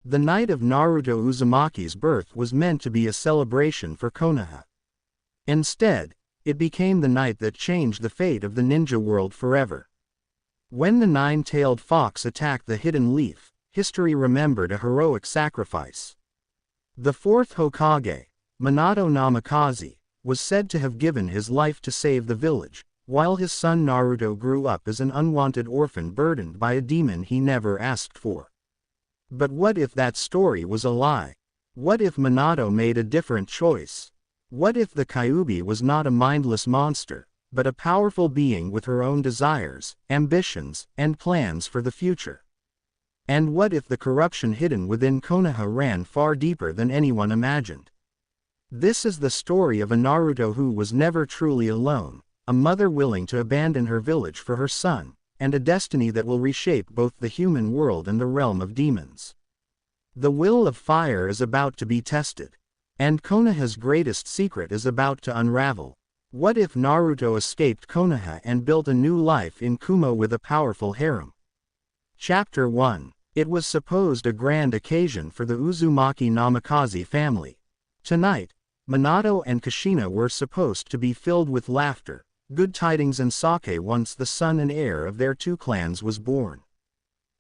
The night of Naruto Uzumaki's birth was meant to be a celebration for Konoha. Instead, it became the night that changed the fate of the ninja world forever. When the nine-tailed fox attacked the hidden leaf, history remembered a heroic sacrifice. The fourth Hokage, Minato Namikaze, was said to have given his life to save the village, while his son Naruto grew up as an unwanted orphan burdened by a demon he never asked for. But what if that story was a lie? What if Minato made a different choice? What if the Kyuubi was not a mindless monster, but a powerful being with her own desires, ambitions, and plans for the future? And what if the corruption hidden within Konoha ran far deeper than anyone imagined? This is the story of a Naruto who was never truly alone, a mother willing to abandon her village for her son, and a destiny that will reshape both the human world and the realm of demons. The will of fire is about to be tested. And Konoha's greatest secret is about to unravel. What if Naruto escaped Konoha and built a new life in Kumo with a powerful harem? Chapter 1. It was supposed a grand occasion for the Uzumaki Namikaze family. Tonight, Minato and Kushina were supposed to be filled with laughter, good tidings and sake once the son and heir of their two clans was born.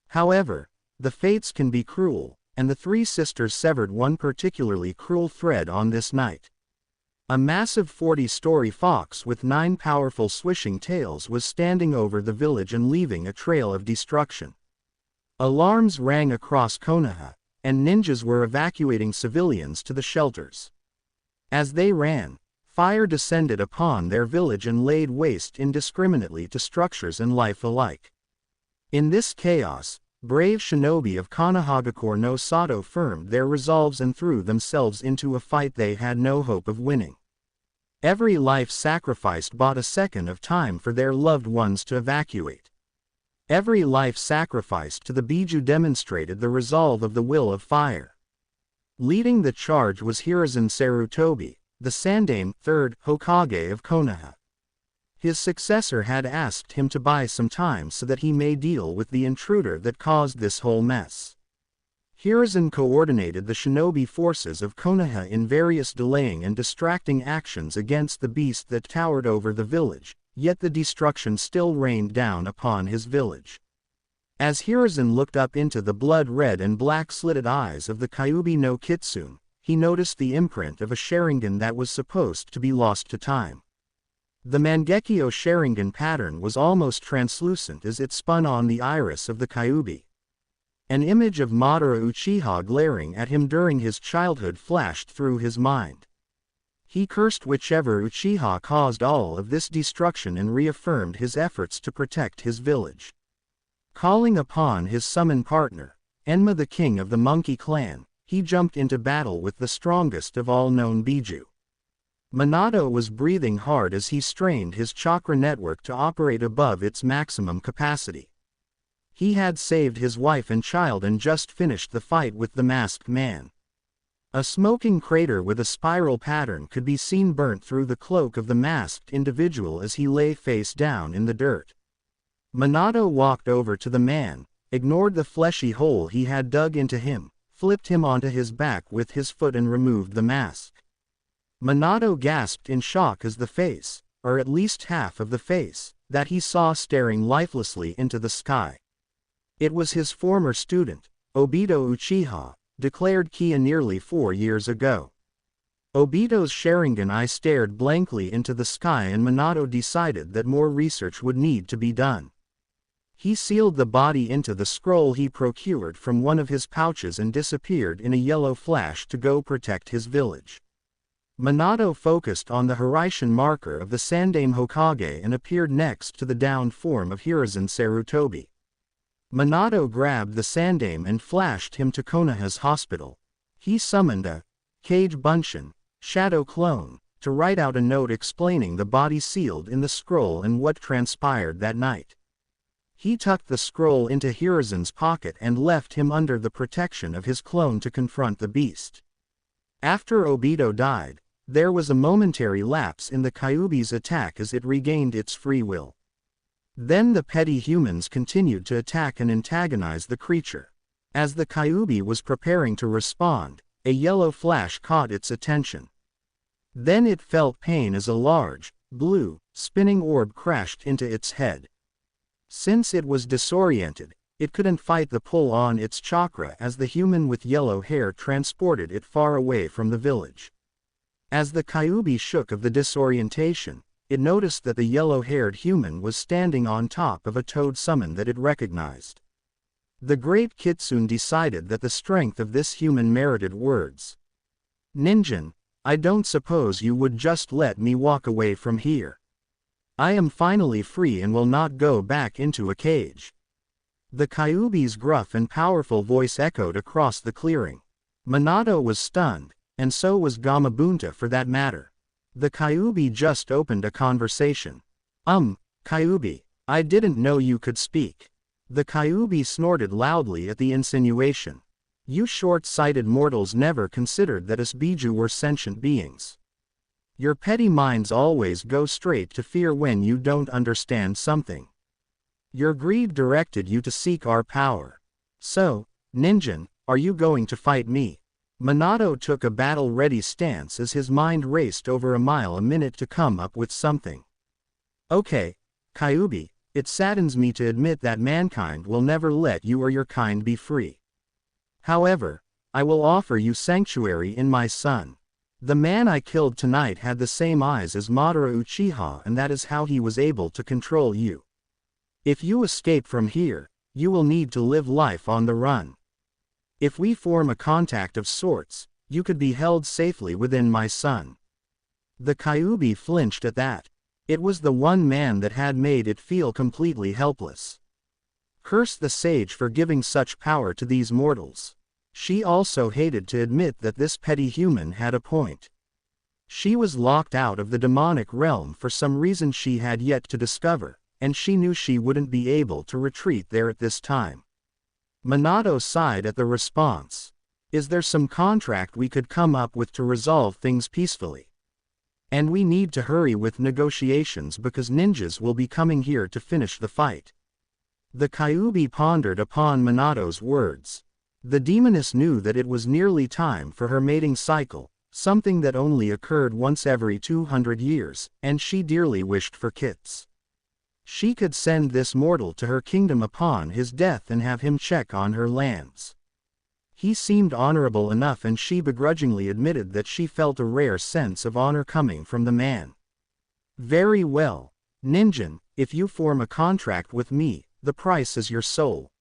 However, the fates can be cruel, and the three sisters severed one particularly cruel thread on this night. A massive 40-story fox with 9 powerful swishing tails was standing over the village and leaving a trail of destruction. Alarms rang across Konoha, and ninjas were evacuating civilians to the shelters. As they ran, fire descended upon their village and laid waste indiscriminately to structures and life alike. In this chaos, brave shinobi of Konohagakure no Sato firmed their resolves and threw themselves into a fight they had no hope of winning. Every life sacrificed bought a second of time for their loved ones to evacuate. Every life sacrificed to the Biju demonstrated the resolve of the will of fire. Leading the charge was Hiruzen Sarutobi, the Sandaime, third Hokage of Konoha. His successor had asked him to buy some time so that he may deal with the intruder that caused this whole mess. Hiruzen coordinated the shinobi forces of Konoha in various delaying and distracting actions against the beast that towered over the village, yet the destruction still rained down upon his village. As Hiruzen looked up into the blood-red and black-slitted eyes of the Kyuubi no Kitsune, he noticed the imprint of a Sharingan that was supposed to be lost to time. The Mangekyo Sharingan pattern was almost translucent as it spun on the iris of the Kyuubi. An image of Madara Uchiha glaring at him during his childhood flashed through his mind. He cursed whichever Uchiha caused all of this destruction and reaffirmed his efforts to protect his village. Calling upon his summon partner, Enma the king of the Monkey Clan, he jumped into battle with the strongest of all known Biju. Minato was breathing hard as he strained his chakra network to operate above its maximum capacity. He had saved his wife and child and just finished the fight with the masked man. A smoking crater with a spiral pattern could be seen burnt through the cloak of the masked individual as he lay face down in the dirt. Minato walked over to the man, ignored the fleshy hole he had dug into him, flipped him onto his back with his foot and removed the mask. Minato gasped in shock as the face, or at least half of the face, that he saw staring lifelessly into the sky. It was his former student, Obito Uchiha, declared Kia nearly 4 years ago. Obito's Sharingan eye stared blankly into the sky and Minato decided that more research would need to be done. He sealed the body into the scroll he procured from one of his pouches and disappeared in a yellow flash to go protect his village. Minato focused on the Hiraishin marker of the Sandaime Hokage and appeared next to the downed form of Hiruzen Sarutobi. Minato grabbed the Sandaime and flashed him to Konoha's hospital. He summoned a Kage Bunshin, shadow clone, to write out a note explaining the body sealed in the scroll and what transpired that night. He tucked the scroll into Hiruzen's pocket and left him under the protection of his clone to confront the beast. After Obito died, there was a momentary lapse in the Kyuubi's attack as it regained its free will. Then the petty humans continued to attack and antagonize the creature. As the Kyuubi was preparing to respond, a yellow flash caught its attention. Then it felt pain as a large, blue, spinning orb crashed into its head. Since it was disoriented, it couldn't fight the pull on its chakra as the human with yellow hair transported it far away from the village. As the Kyuubi shook of the disorientation, it noticed that the yellow-haired human was standing on top of a toad summon that it recognized. The great Kitsune decided that the strength of this human merited words. "Ninjin, I don't suppose you would just let me walk away from here. I am finally free and will not go back into a cage." The Kyuubi's gruff and powerful voice echoed across the clearing. Minato was stunned, and so was Gamabunta for that matter. The Kyuubi just opened a conversation. Kyuubi, I didn't know you could speak." The Kyuubi snorted loudly at the insinuation. "You short-sighted mortals never considered that us Biju were sentient beings. Your petty minds always go straight to fear when you don't understand something. Your greed directed you to seek our power. So, Ninjin, are you going to fight me?" Minato took a battle-ready stance as his mind raced over a mile a minute to come up with something. "Okay, Kyuubi, it saddens me to admit that mankind will never let you or your kind be free. However, I will offer you sanctuary in my son. The man I killed tonight had the same eyes as Madara Uchiha, and that is how he was able to control you. If you escape from here, you will need to live life on the run. If we form a contact of sorts, you could be held safely within my son." The Kyuubi flinched at that. It was the one man that had made it feel completely helpless. Curse the sage for giving such power to these mortals. She also hated to admit that this petty human had a point. She was locked out of the demonic realm for some reason she had yet to discover, and she knew she wouldn't be able to retreat there at this time. Minato sighed at the response. "Is there some contract we could come up with to resolve things peacefully? And we need to hurry with negotiations because ninjas will be coming here to finish the fight." The Kyuubi pondered upon Minato's words. The demoness knew that it was nearly time for her mating cycle, something that only occurred once every 200 years, and she dearly wished for kits. She could send this mortal to her kingdom upon his death and have him check on her lands. He seemed honorable enough, and she begrudgingly admitted that she felt a rare sense of honor coming from the man. "Very well, Ninjin, if you form a contract with me, the price is your soul.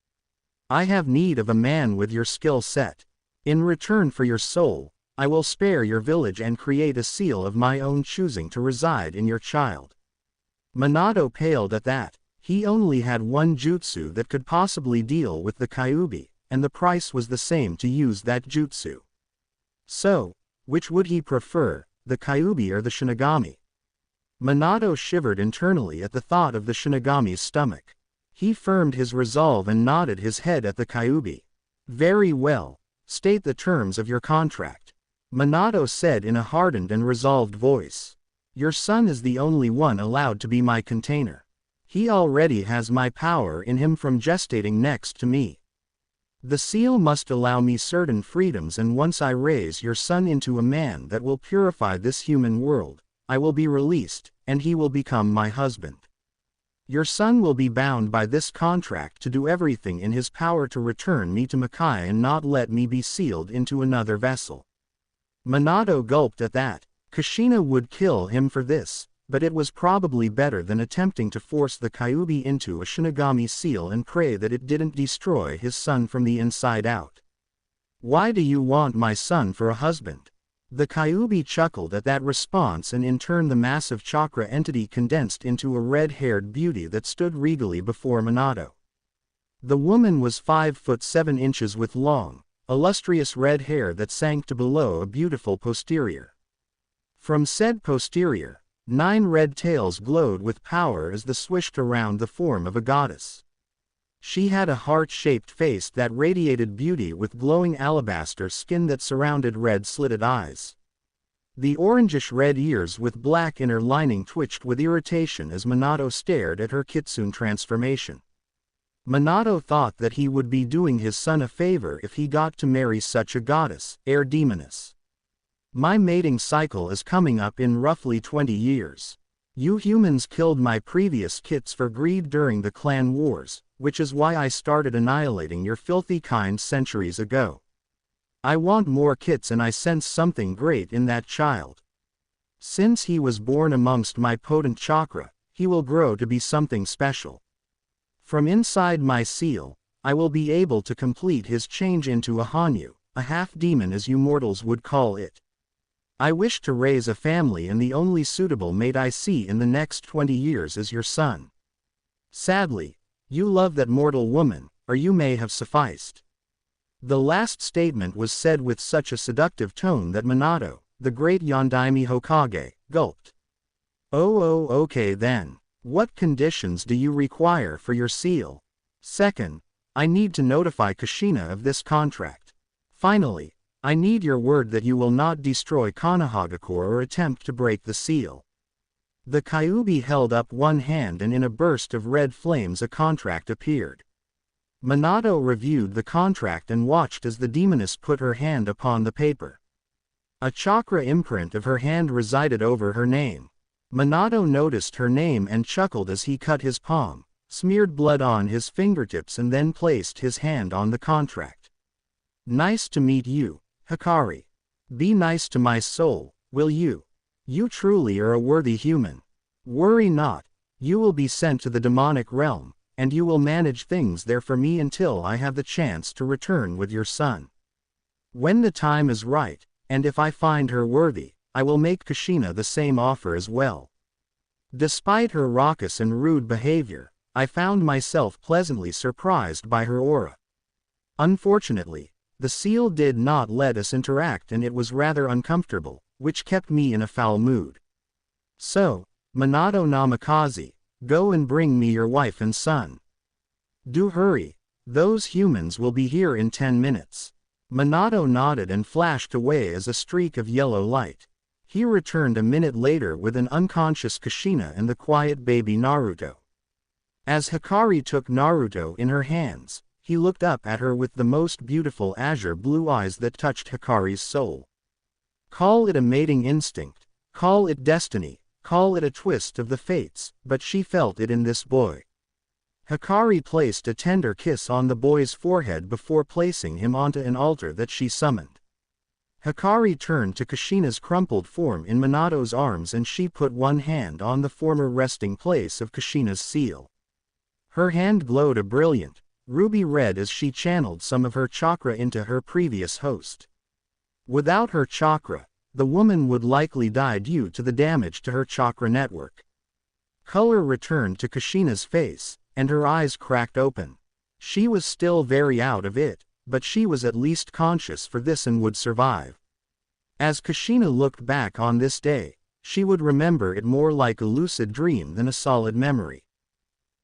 I have need of a man with your skill set. In return for your soul, I will spare your village and create a seal of my own choosing to reside in your child." Minato paled at that. He only had one jutsu that could possibly deal with the Kyuubi, and the price was the same to use that jutsu. So, which would he prefer, the Kyuubi or the Shinigami? Minato shivered internally at the thought of the Shinigami's stomach. He firmed his resolve and nodded his head at the Kyuubi. "Very well, state the terms of your contract," Minato said in a hardened and resolved voice. "Your son is the only one allowed to be my container. He already has my power in him from gestating next to me. The seal must allow me certain freedoms, and once I raise your son into a man that will purify this human world, I will be released, and he will become my husband. Your son will be bound by this contract to do everything in his power to return me to Makai and not let me be sealed into another vessel." Minato gulped at that. Kushina would kill him for this, but it was probably better than attempting to force the Kyuubi into a Shinigami seal and pray that it didn't destroy his son from the inside out. "Why do you want my son for a husband?" The Kyuubi chuckled at that response, and in turn the massive chakra entity condensed into a red-haired beauty that stood regally before Minato. The woman was 5'7" with long, illustrious red hair that sank to below a beautiful posterior. From said posterior, 9 red tails glowed with power as they swished around the form of a goddess. She had a heart-shaped face that radiated beauty with glowing alabaster skin that surrounded red-slitted eyes. The orangish-red ears with black inner lining twitched with irritation as Minato stared at her kitsune transformation. Minato thought that he would be doing his son a favor if he got to marry such a goddess, air demoness. My mating cycle is coming up in roughly 20 years. You humans killed my previous kits for greed during the clan wars, which is why I started annihilating your filthy kind centuries ago. I want more kits and I sense something great in that child. Since he was born amongst my potent chakra, he will grow to be something special. From inside my seal, I will be able to complete his change into a Hanyu, a half-demon as you mortals would call it. I wish to raise a family and the only suitable mate I see in the next 20 years is your son. Sadly, you love that mortal woman, or you may have sufficed. The last statement was said with such a seductive tone that Minato, the great Yondaime Hokage, gulped. Oh, okay then. What conditions do you require for your seal? Second, I need to notify Kushina of this contract. Finally, I need your word that you will not destroy Konohagakure or attempt to break the seal. The Kyuubi held up one hand and in a burst of red flames a contract appeared. Minato reviewed the contract and watched as the demoness put her hand upon the paper. A chakra imprint of her hand resided over her name. Minato noticed her name and chuckled as he cut his palm, smeared blood on his fingertips and then placed his hand on the contract. Nice to meet you, Hikari. Be nice to my soul, will you? You truly are a worthy human. Worry not, you will be sent to the demonic realm, and you will manage things there for me until I have the chance to return with your son. When the time is right, and if I find her worthy, I will make Kushina the same offer as well. Despite her raucous and rude behavior, I found myself pleasantly surprised by her aura. Unfortunately, the seal did not let us interact and it was rather uncomfortable, which kept me in a foul mood. So, Minato Namikaze, go and bring me your wife and son. Do hurry, those humans will be here in 10 minutes. Minato nodded and flashed away as a streak of yellow light. He returned a minute later with an unconscious Kushina and the quiet baby Naruto. As Hikari took Naruto in her hands, he looked up at her with the most beautiful azure blue eyes that touched Hikari's soul. Call it a mating instinct, call it destiny, call it a twist of the fates, but she felt it in this boy. Hikari placed a tender kiss on the boy's forehead before placing him onto an altar that she summoned. Hikari turned to Kushina's crumpled form in Minato's arms and she put one hand on the former resting place of Kushina's seal. Her hand glowed a brilliant, ruby red as she channeled some of her chakra into her previous host. Without her chakra, the woman would likely die due to the damage to her chakra network. Color returned to Kushina's face, and her eyes cracked open. She was still very out of it, but she was at least conscious for this and would survive. As Kushina looked back on this day, she would remember it more like a lucid dream than a solid memory.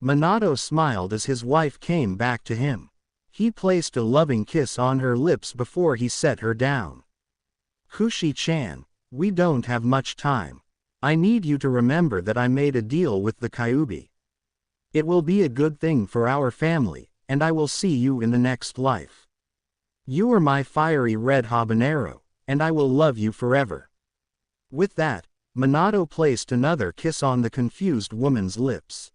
Minato smiled as his wife came back to him. He placed a loving kiss on her lips before he set her down. Kushi-chan, we don't have much time. I need you to remember that I made a deal with the Kyuubi. It will be a good thing for our family, and I will see you in the next life. You are my fiery red habanero, and I will love you forever. With that, Minato placed another kiss on the confused woman's lips.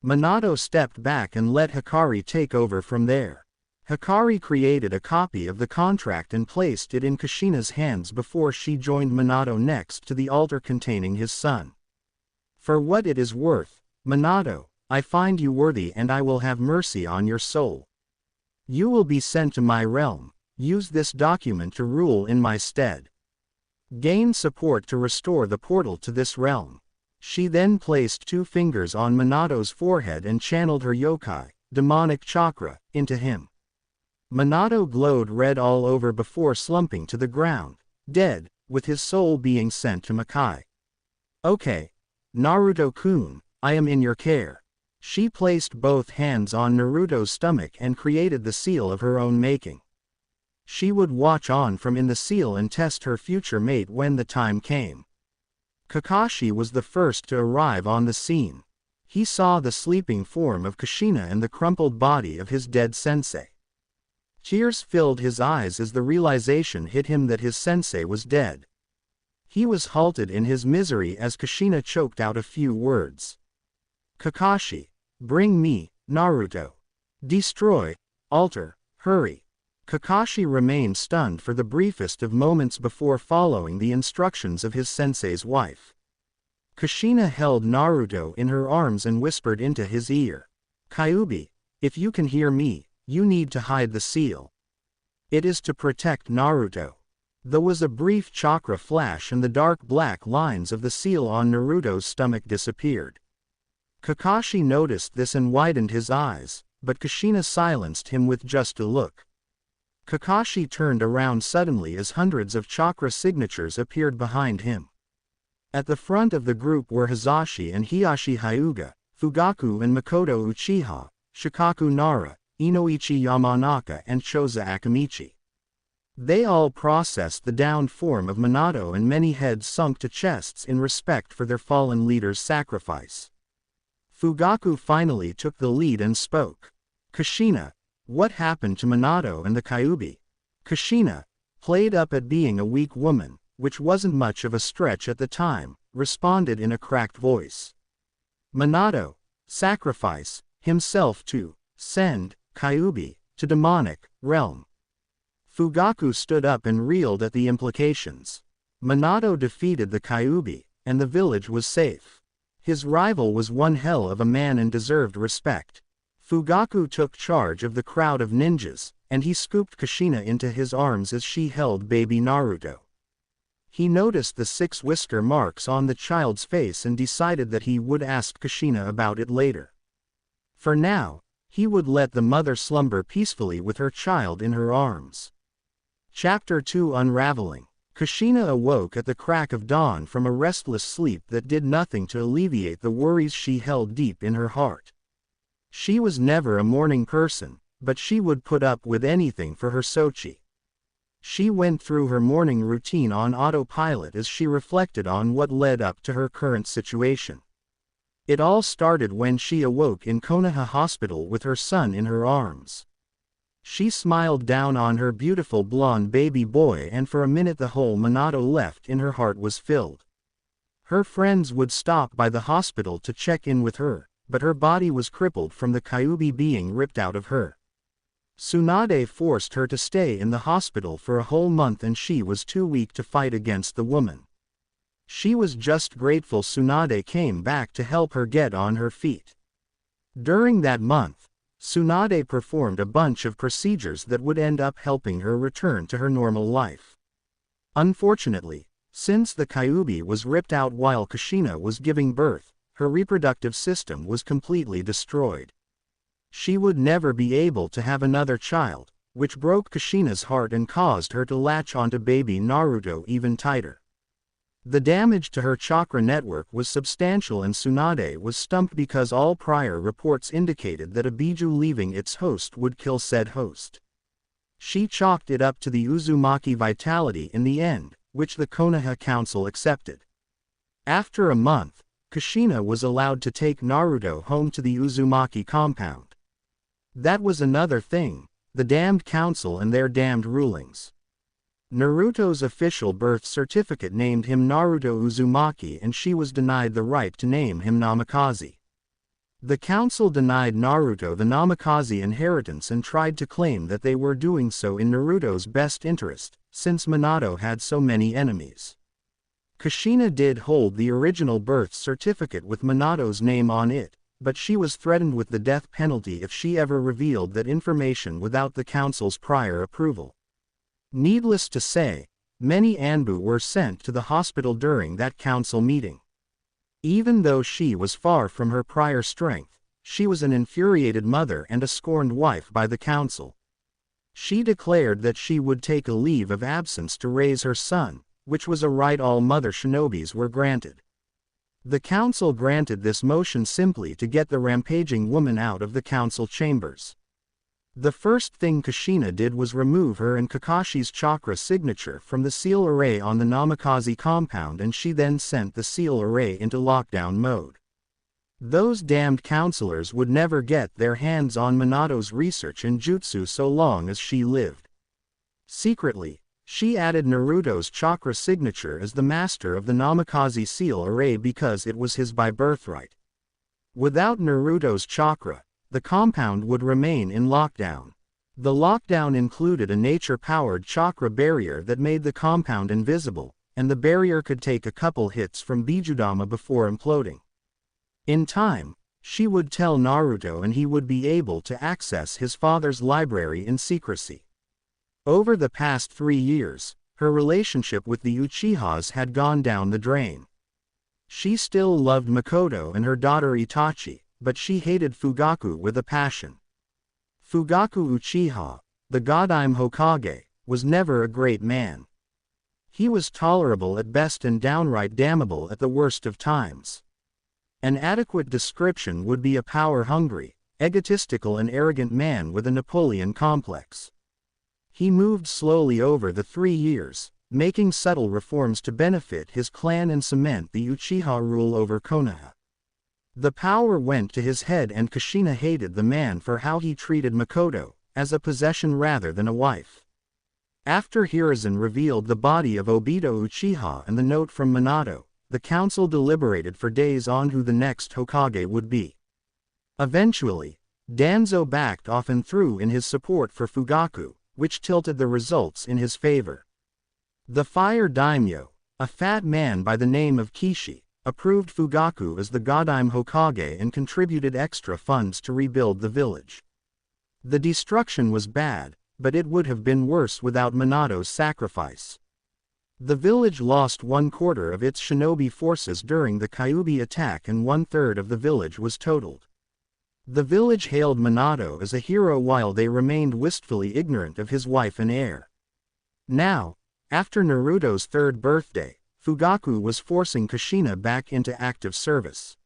Minato stepped back and let Hikari take over from there. Hikari created a copy of the contract and placed it in Kushina's hands before she joined Minato next to the altar containing his son. For what it is worth, Minato, I find you worthy and I will have mercy on your soul. You will be sent to my realm. Use this document to rule in my stead. Gain support to restore the portal to this realm. She then placed 2 fingers on Minato's forehead and channeled her yokai, demonic chakra, into him. Minato glowed red all over before slumping to the ground, dead, with his soul being sent to Makai. Okay. Naruto-kun, I am in your care. She placed both hands on Naruto's stomach and created the seal of her own making. She would watch on from in the seal and test her future mate when the time came. Kakashi was the first to arrive on the scene. He saw the sleeping form of Kushina and the crumpled body of his dead sensei. Tears filled his eyes as the realization hit him that his sensei was dead. He was halted in his misery as Kushina choked out a few words. "Kakashi, bring me, Naruto. Destroy, alter, hurry." Kakashi remained stunned for the briefest of moments before following the instructions of his sensei's wife. Kushina held Naruto in her arms and whispered into his ear. "Kyuubi, if you can hear me, you need to hide the seal. It is to protect Naruto." There was a brief chakra flash and the dark black lines of the seal on Naruto's stomach disappeared. Kakashi noticed this and widened his eyes, but Kushina silenced him with just a look. Kakashi turned around suddenly as hundreds of chakra signatures appeared behind him. At the front of the group were Hizashi and Hiyashi Hyuga, Fugaku and Makoto Uchiha, Shikaku Nara, Inoichi Yamanaka and Choza Akamichi. They all processed the downed form of Minato and many heads sunk to chests in respect for their fallen leader's sacrifice. Fugaku finally took the lead and spoke. "Kushina, what happened to Minato and the Kyuubi?" Kushina, played up at being a weak woman, which wasn't much of a stretch at the time, responded in a cracked voice. "Minato, sacrifice himself to send Kyuubi to demonic realm." Fugaku stood up and reeled at the implications. Minato defeated the Kyuubi, and the village was safe. His rival was one hell of a man and deserved respect. Fugaku took charge of the crowd of ninjas, and he scooped Kushina into his arms as she held baby Naruto. He noticed the 6 whisker marks on the child's face and decided that he would ask Kushina about it later. For now, he would let the mother slumber peacefully with her child in her arms. Chapter 2 Unraveling. Kushina awoke at the crack of dawn from a restless sleep that did nothing to alleviate the worries she held deep in her heart. She was never a morning person, but she would put up with anything for her Sochi. She went through her morning routine on autopilot as she reflected on what led up to her current situation. It all started when she awoke in Konoha Hospital with her son in her arms. She smiled down on her beautiful blonde baby boy, and for a minute the hole Minato left in her heart was filled. Her friends would stop by the hospital to check in with her, but her body was crippled from the Kyuubi being ripped out of her. Tsunade forced her to stay in the hospital for a whole month and she was too weak to fight against the woman. She was just grateful Tsunade came back to help her get on her feet. During that month, Tsunade performed a bunch of procedures that would end up helping her return to her normal life. Unfortunately, since the Kyuubi was ripped out while Kushina was giving birth, her reproductive system was completely destroyed. She would never be able to have another child, which broke Kushina's heart and caused her to latch onto baby Naruto even tighter. The damage to her chakra network was substantial and Tsunade was stumped because all prior reports indicated that a Biju leaving its host would kill said host. She chalked it up to the Uzumaki vitality in the end, which the Konoha Council accepted. After a month, Kushina was allowed to take Naruto home to the Uzumaki compound. That was another thing, the damned council and their damned rulings. Naruto's official birth certificate named him Naruto Uzumaki and she was denied the right to name him Namikaze. The council denied Naruto the Namikaze inheritance and tried to claim that they were doing so in Naruto's best interest, since Minato had so many enemies. Kushina did hold the original birth certificate with Minato's name on it, but she was threatened with the death penalty if she ever revealed that information without the council's prior approval. Needless to say, many Anbu were sent to the hospital during that council meeting. Even though she was far from her prior strength, she was an infuriated mother and a scorned wife by the council. She declared that she would take a leave of absence to raise her son, which was a right all mother shinobis were granted. The council granted this motion simply to get the rampaging woman out of the council chambers. The first thing Kushina did was remove her and Kakashi's chakra signature from the seal array on the Namikaze compound and she then sent the seal array into lockdown mode. Those damned counselors would never get their hands on Minato's research in jutsu so long as she lived. Secretly, she added Naruto's chakra signature as the master of the Namikaze seal array because it was his by birthright. Without Naruto's chakra, the compound would remain in lockdown. The lockdown included a nature-powered chakra barrier that made the compound invisible, and the barrier could take a couple hits from Bijudama before imploding. In time, she would tell Naruto and he would be able to access his father's library in secrecy. Over the past 3 years, her relationship with the Uchihas had gone down the drain. She still loved Makoto and her daughter Itachi, but she hated Fugaku with a passion. Fugaku Uchiha, the Godime Hokage, was never a great man. He was tolerable at best and downright damnable at the worst of times. An adequate description would be a power-hungry, egotistical and arrogant man with a Napoleon complex. He moved slowly over the 3 years, making subtle reforms to benefit his clan and cement the Uchiha rule over Konoha. The power went to his head and Kushina hated the man for how he treated Makoto, as a possession rather than a wife. After Hiruzen revealed the body of Obito Uchiha and the note from Minato, the council deliberated for days on who the next Hokage would be. Eventually, Danzo backed off and threw in his support for Fugaku, which tilted the results in his favor. The Fire Daimyo, a fat man by the name of Kishi, approved Fugaku as the Godime Hokage and contributed extra funds to rebuild the village. The destruction was bad, but it would have been worse without Minato's sacrifice. The village lost 1/4 of its shinobi forces during the Kyuubi attack and 1/3 of the village was totaled. The village hailed Minato as a hero while they remained wistfully ignorant of his wife and heir. Now, after Naruto's 3rd birthday, Fugaku was forcing Kushina back into active service.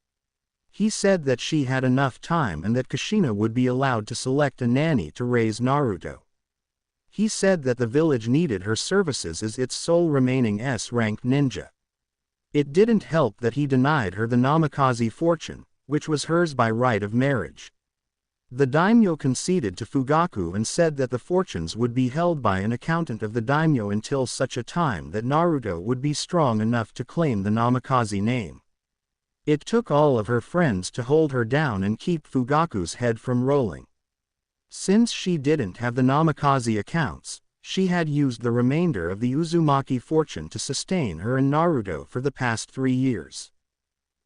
He said that she had enough time and that Kushina would be allowed to select a nanny to raise Naruto. He said that the village needed her services as its sole remaining S-rank ninja. It didn't help that he denied her the Namikaze fortune, which was hers by right of marriage. The daimyo conceded to Fugaku and said that the fortunes would be held by an accountant of the daimyo until such a time that Naruto would be strong enough to claim the Namikaze name. It took all of her friends to hold her down and keep Fugaku's head from rolling. Since she didn't have the Namikaze accounts, she had used the remainder of the Uzumaki fortune to sustain her and Naruto for the past 3 years.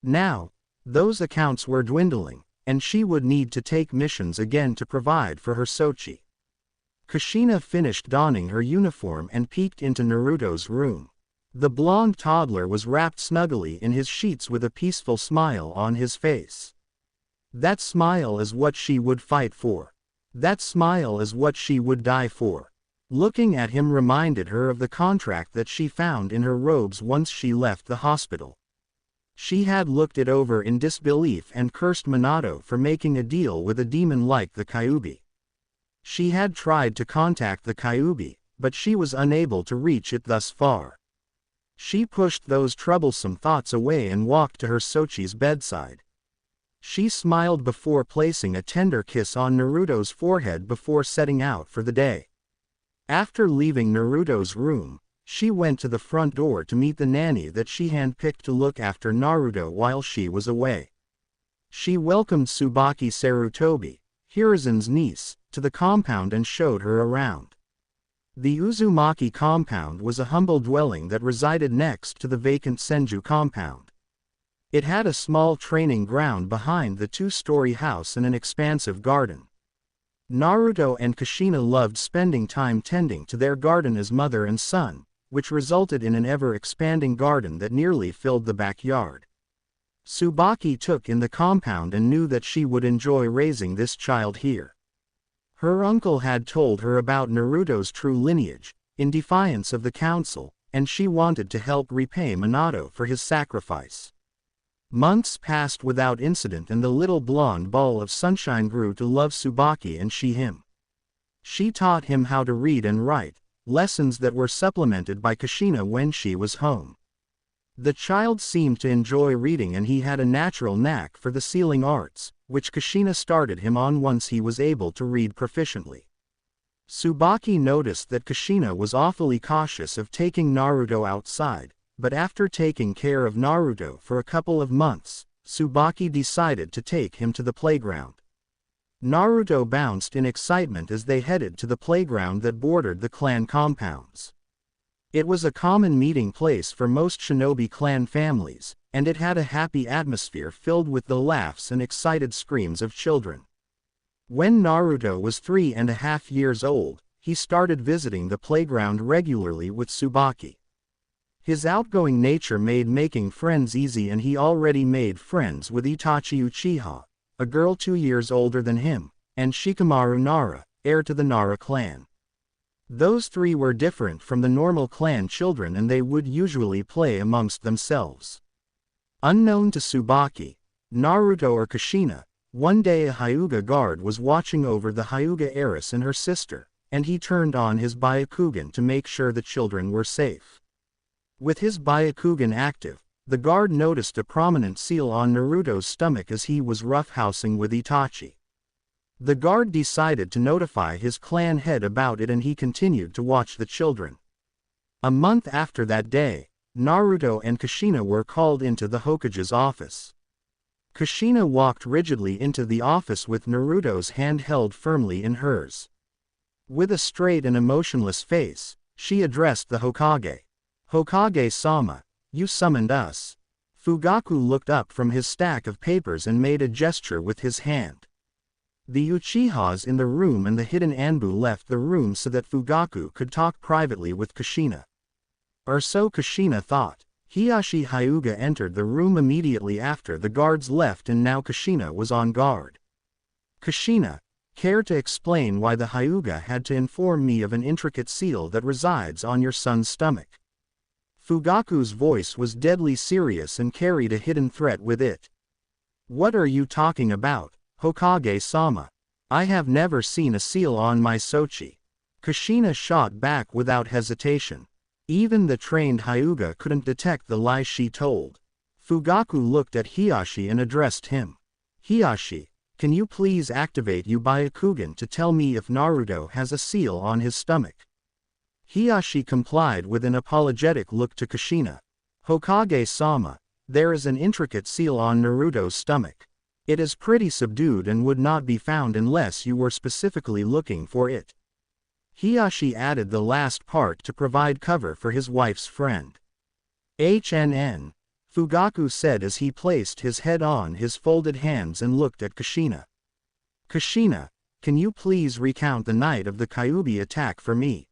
Now, those accounts were dwindling, and she would need to take missions again to provide for her Sochi. Kushina finished donning her uniform and peeked into Naruto's room. The blonde toddler was wrapped snugly in his sheets with a peaceful smile on his face. That smile is what she would fight for. That smile is what she would die for. Looking at him reminded her of the contract that she found in her robes once she left the hospital. She had looked it over in disbelief and cursed Minato for making a deal with a demon like the Kyuubi. She had tried to contact the Kyuubi, but she was unable to reach it thus far. She pushed those troublesome thoughts away and walked to her Sochi's bedside. She smiled before placing a tender kiss on Naruto's forehead before setting out for the day. After leaving Naruto's room, she went to the front door to meet the nanny that she handpicked to look after Naruto while she was away. She welcomed Tsubaki Sarutobi, Hiruzen's niece, to the compound and showed her around. The Uzumaki compound was a humble dwelling that resided next to the vacant Senju compound. It had a small training ground behind the 2-story house and an expansive garden. Naruto and Kushina loved spending time tending to their garden as mother and son, which resulted in an ever-expanding garden that nearly filled the backyard. Tsubaki took in the compound and knew that she would enjoy raising this child here. Her uncle had told her about Naruto's true lineage, in defiance of the council, and she wanted to help repay Minato for his sacrifice. Months passed without incident and the little blonde ball of sunshine grew to love Tsubaki and she him. She taught him how to read and write, lessons that were supplemented by Kushina when she was home. The child seemed to enjoy reading and he had a natural knack for the sealing arts, which Kushina started him on once he was able to read proficiently. Tsubaki noticed that Kushina was awfully cautious of taking Naruto outside, but after taking care of Naruto for a couple of months, Tsubaki decided to take him to the playground. Naruto bounced in excitement as they headed to the playground that bordered the clan compounds. It was a common meeting place for most shinobi clan families, and it had a happy atmosphere filled with the laughs and excited screams of children. When Naruto was 3.5 years old, he started visiting the playground regularly with Tsubaki. His outgoing nature made making friends easy and he already made friends with Itachi Uchiha, a girl 2 years older than him, and Shikamaru Nara, heir to the Nara clan. Those three were different from the normal clan children and they would usually play amongst themselves. Unknown to Tsubaki, Naruto or Kushina, one day a Hyuga guard was watching over the Hyuga heiress and her sister, and he turned on his Byakugan to make sure the children were safe. With his Byakugan active, the guard noticed a prominent seal on Naruto's stomach as he was roughhousing with Itachi. The guard decided to notify his clan head about it and he continued to watch the children. A month after that day, Naruto and Kushina were called into the Hokage's office. Kushina walked rigidly into the office with Naruto's hand held firmly in hers. With a straight and emotionless face, she addressed the Hokage. "Hokage-sama, you summoned us." Fugaku looked up from his stack of papers and made a gesture with his hand. The Uchihas in the room and the hidden Anbu left the room so that Fugaku could talk privately with Kushina. Or so Kushina thought. Hiyashi Hyuga entered the room immediately after the guards left and now Kushina was on guard. "Kushina, care to explain why the Hyuga had to inform me of an intricate seal that resides on your son's stomach?" Fugaku's voice was deadly serious and carried a hidden threat with it. "What are you talking about, Hokage-sama? I have never seen a seal on my Sochi." Kushina shot back without hesitation. Even the trained Hyuga couldn't detect the lie she told. Fugaku looked at Hiyashi and addressed him. "Hiyashi, can you please activate your Byakugan to tell me if Naruto has a seal on his stomach?" Hiyashi complied with an apologetic look to Kushina. "Hokage-sama, there is an intricate seal on Naruto's stomach. It is pretty subdued and would not be found unless you were specifically looking for it." Hiyashi added the last part to provide cover for his wife's friend. "HNN," Fugaku said as he placed his head on his folded hands and looked at Kushina. "Kushina, can you please recount the night of the Kyuubi attack for me?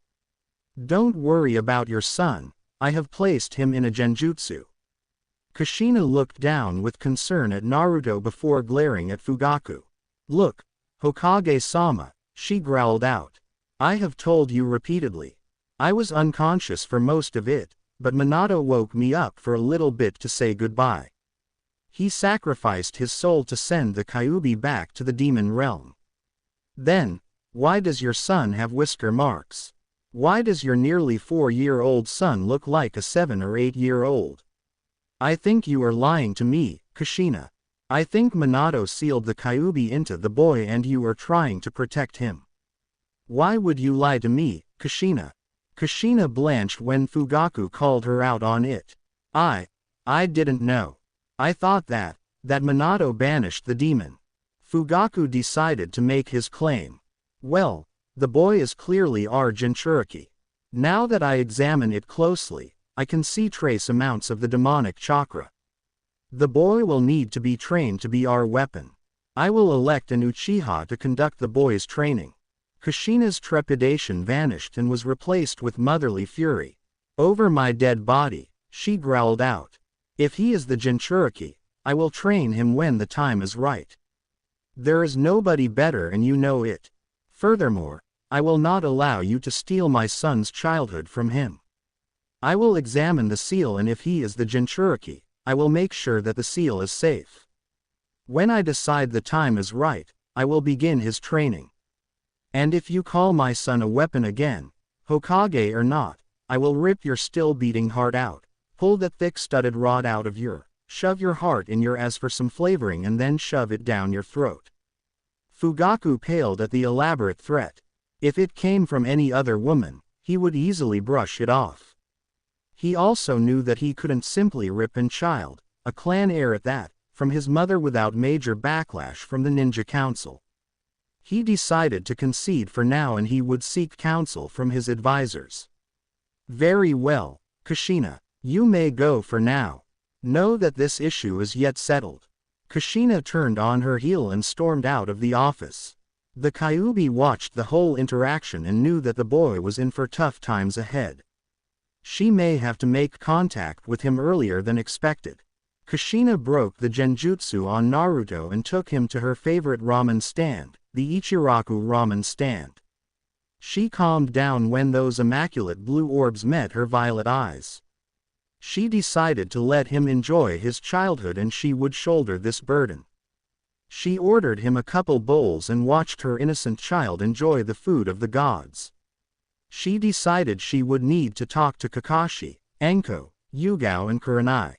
Don't worry about your son, I have placed him in a genjutsu." Kushina looked down with concern at Naruto before glaring at Fugaku. "Look, Hokage-sama," she growled out. "I have told you repeatedly. I was unconscious for most of it, but Minato woke me up for a little bit to say goodbye. He sacrificed his soul to send the Kyuubi back to the demon realm. Then, why does your son have whisker marks? Why does your nearly 4-year-old son look like a 7 or 8-year-old? I think you are lying to me, Kushina. I think Minato sealed the Kyuubi into the boy and you are trying to protect him. Why would you lie to me, Kushina?" Kushina blanched when Fugaku called her out on it. I didn't know. I thought that Minato banished the demon." Fugaku decided to make his claim. "Well, the boy is clearly our Jinchuriki. Now that I examine it closely, I can see trace amounts of the demonic chakra. The boy will need to be trained to be our weapon. I will elect an Uchiha to conduct the boy's training." Kushina's trepidation vanished and was replaced with motherly fury. "Over my dead body," she growled out. "If he is the Jinchuriki, I will train him when the time is right. There is nobody better and you know it. Furthermore, I will not allow you to steal my son's childhood from him. I will examine the seal and if he is the Jinchuriki, I will make sure that the seal is safe. When I decide the time is right, I will begin his training. And if you call my son a weapon again, Hokage or not, I will rip your still beating heart out." Pull the thick studded rod out of your, shove your heart in your as for some flavoring and then shove it down your throat. Fugaku paled at the elaborate threat. If it came from any other woman, he would easily brush it off. He also knew that he couldn't simply rip and child, a clan heir at that, from his mother without major backlash from the Ninja Council. He decided to concede for now and he would seek counsel from his advisors. Very well, Kushina, you may go for now. Know that this issue is yet settled. Kushina turned on her heel and stormed out of the office. The Kyuubi watched the whole interaction and knew that the boy was in for tough times ahead. She may have to make contact with him earlier than expected. Kushina broke the genjutsu on Naruto and took him to her favorite ramen stand, the Ichiraku ramen stand. She calmed down when those immaculate blue orbs met her violet eyes. She decided to let him enjoy his childhood and she would shoulder this burden. She ordered him a couple bowls and watched her innocent child enjoy the food of the gods. She decided she would need to talk to Kakashi, Enko, Yugao and Kurenai.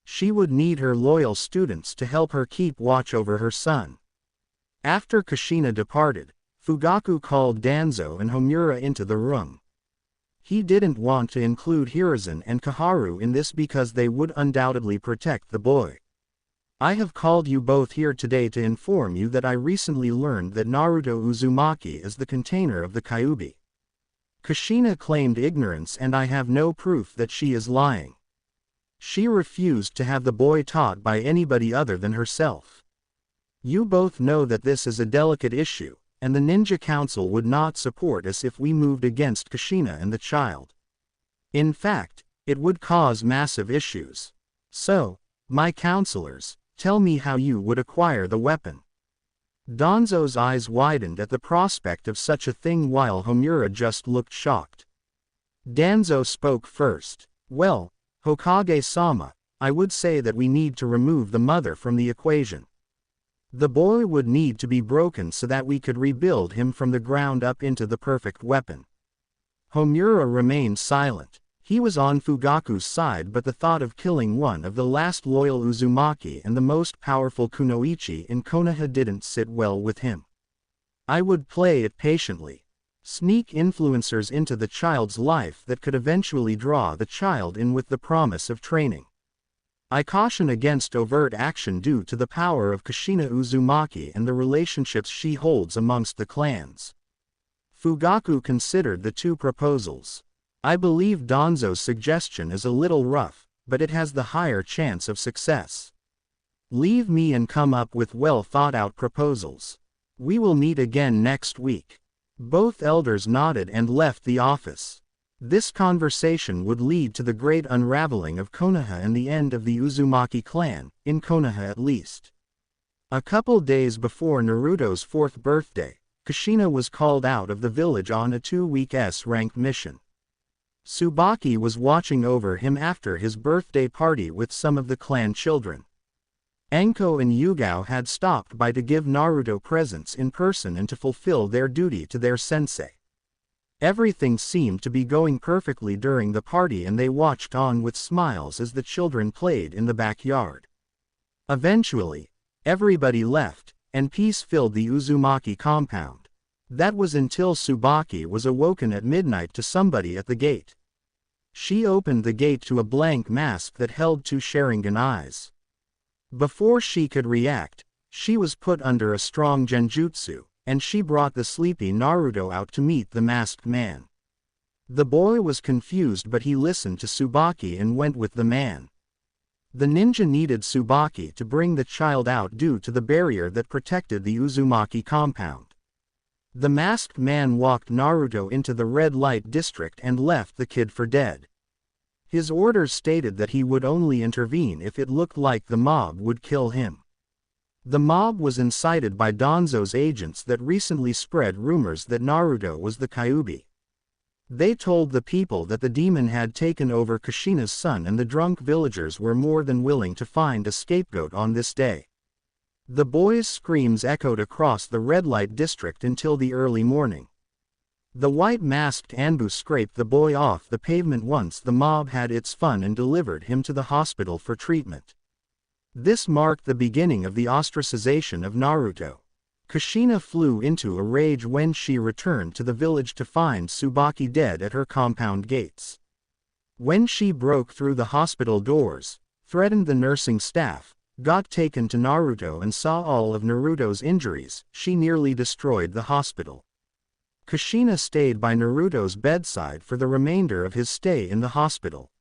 She would need her loyal students to help her keep watch over her son. After Kushina departed, Fugaku called Danzo and Homura into the room. He didn't want to include Hiruzen and Kaharu in this because they would undoubtedly protect the boy. I have called you both here today to inform you that I recently learned that Naruto Uzumaki is the container of the Kyuubi. Kushina claimed ignorance and I have no proof that she is lying. She refused to have the boy taught by anybody other than herself. You both know that this is a delicate issue, and the Ninja Council would not support us if we moved against Kushina and the child. In fact, it would cause massive issues. So, my counselors, tell me how you would acquire the weapon. Danzo's eyes widened at the prospect of such a thing while Homura just looked shocked. Danzo spoke first. Well, Hokage-sama, I would say that we need to remove the mother from the equation. The boy would need to be broken so that we could rebuild him from the ground up into the perfect weapon. Homura remained silent. He was on Fugaku's side, but the thought of killing one of the last loyal Uzumaki and the most powerful kunoichi in Konoha didn't sit well with him. I would play it patiently. Sneak influencers into the child's life that could eventually draw the child in with the promise of training. I caution against overt action due to the power of Kushina Uzumaki and the relationships she holds amongst the clans. Fugaku considered the two proposals. I believe Danzo's suggestion is a little rough, but it has the higher chance of success. Leave me and come up with well thought out proposals. We will meet again next week. Both elders nodded and left the office. This conversation would lead to the great unraveling of Konoha and the end of the Uzumaki clan, in Konoha at least. A couple days before Naruto's 4th birthday, Kushina was called out of the village on a 2-week S-rank mission. Tsubaki was watching over him after his birthday party with some of the clan children. Enko and Yugao had stopped by to give Naruto presents in person and to fulfill their duty to their sensei. Everything seemed to be going perfectly during the party and they watched on with smiles as the children played in the backyard. Eventually, everybody left, and peace filled the Uzumaki compound. That was until Tsubaki was awoken at midnight to somebody at the gate. She opened the gate to a blank mask that held 2 Sharingan eyes. Before she could react, she was put under a strong genjutsu, and she brought the sleepy Naruto out to meet the masked man. The boy was confused but he listened to Tsubaki and went with the man. The ninja needed Tsubaki to bring the child out due to the barrier that protected the Uzumaki compound. The masked man walked Naruto into the red light district and left the kid for dead. His orders stated that he would only intervene if it looked like the mob would kill him. The mob was incited by Danzo's agents that recently spread rumors that Naruto was the Kyuubi. They told the people that the demon had taken over Kushina's son and the drunk villagers were more than willing to find a scapegoat on this day. The boy's screams echoed across the red light district until the early morning. The white-masked Anbu scraped the boy off the pavement once the mob had its fun and delivered him to the hospital for treatment. This marked the beginning of the ostracization of Naruto. Kushina flew into a rage when she returned to the village to find Tsubaki dead at her compound gates. When she broke through the hospital doors, threatened the nursing staff, got taken to Naruto and saw all of Naruto's injuries, she nearly destroyed the hospital. Kushina stayed by Naruto's bedside for the remainder of his stay in the hospital.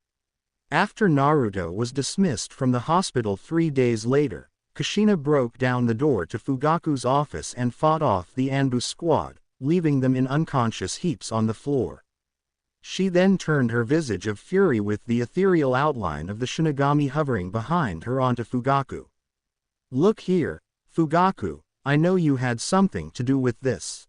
After Naruto was dismissed from the hospital 3 days later, Kushina broke down the door to Fugaku's office and fought off the Anbu squad, leaving them in unconscious heaps on the floor. She then turned her visage of fury with the ethereal outline of the Shinigami hovering behind her onto Fugaku. "Look here, Fugaku, I know you had something to do with this.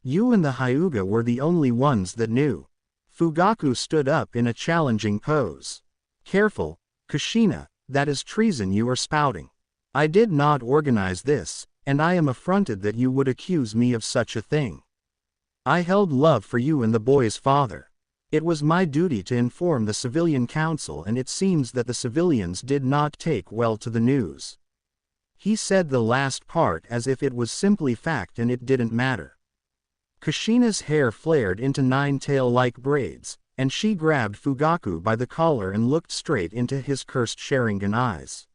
You and the Hyuga were the only ones that knew." Fugaku stood up in a challenging pose. "Careful, Kushina, that is treason you are spouting. I did not organize this, and I am affronted that you would accuse me of such a thing. I held love for you and the boy's father. It was my duty to inform the civilian council, and it seems that the civilians did not take well to the news." He said the last part as if it was simply fact and it didn't matter. Kushina's hair flared into nine-tail-like braids, and she grabbed Fugaku by the collar and looked straight into his cursed Sharingan eyes.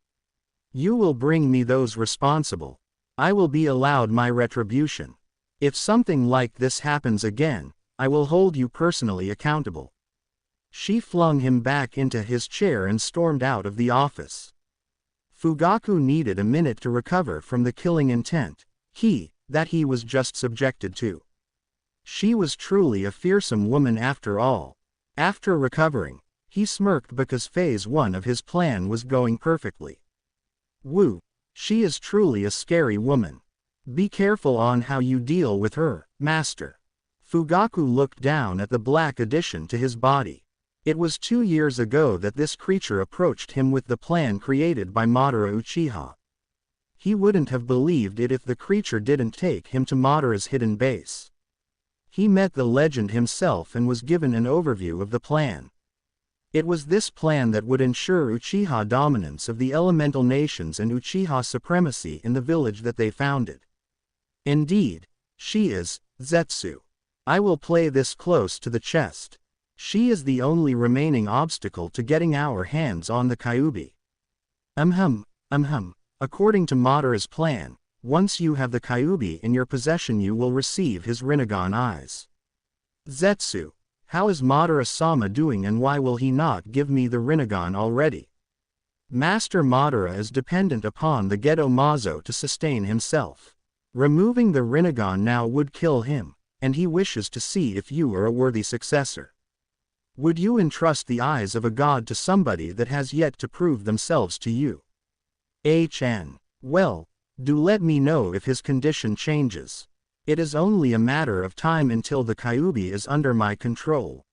"You will bring me those responsible. I will be allowed my retribution. If something like this happens again, I will hold you personally accountable." She flung him back into his chair and stormed out of the office. Fugaku needed a minute to recover from the killing intent he was just subjected to. She was truly a fearsome woman after all. After recovering, he smirked because phase 1 of his plan was going perfectly. "Woo, she is truly a scary woman. Be careful on how you deal with her, master." Fugaku looked down at the black addition to his body. It was 2 years ago that this creature approached him with the plan created by Madara Uchiha. He wouldn't have believed it if the creature didn't take him to Madara's hidden base. He met the legend himself and was given an overview of the plan. It was this plan that would ensure Uchiha dominance of the elemental nations and Uchiha supremacy in the village that they founded. Indeed, she is Zetsu. I will play this close to the chest. She is the only remaining obstacle to getting our hands on the Kyuubi. According to Madara's plan, once you have the Kyuubi in your possession you will receive his Rinnegan eyes. Zetsu, how is Madara-sama doing and why will he not give me the Rinnegan already? Master Madara is dependent upon the Gedo Mazo to sustain himself. Removing the Rinnegan now would kill him, and he wishes to see if you are a worthy successor. Would you entrust the eyes of a god to somebody that has yet to prove themselves to you? Well, do let me know if his condition changes. It is only a matter of time until the Kyuubi is under my control.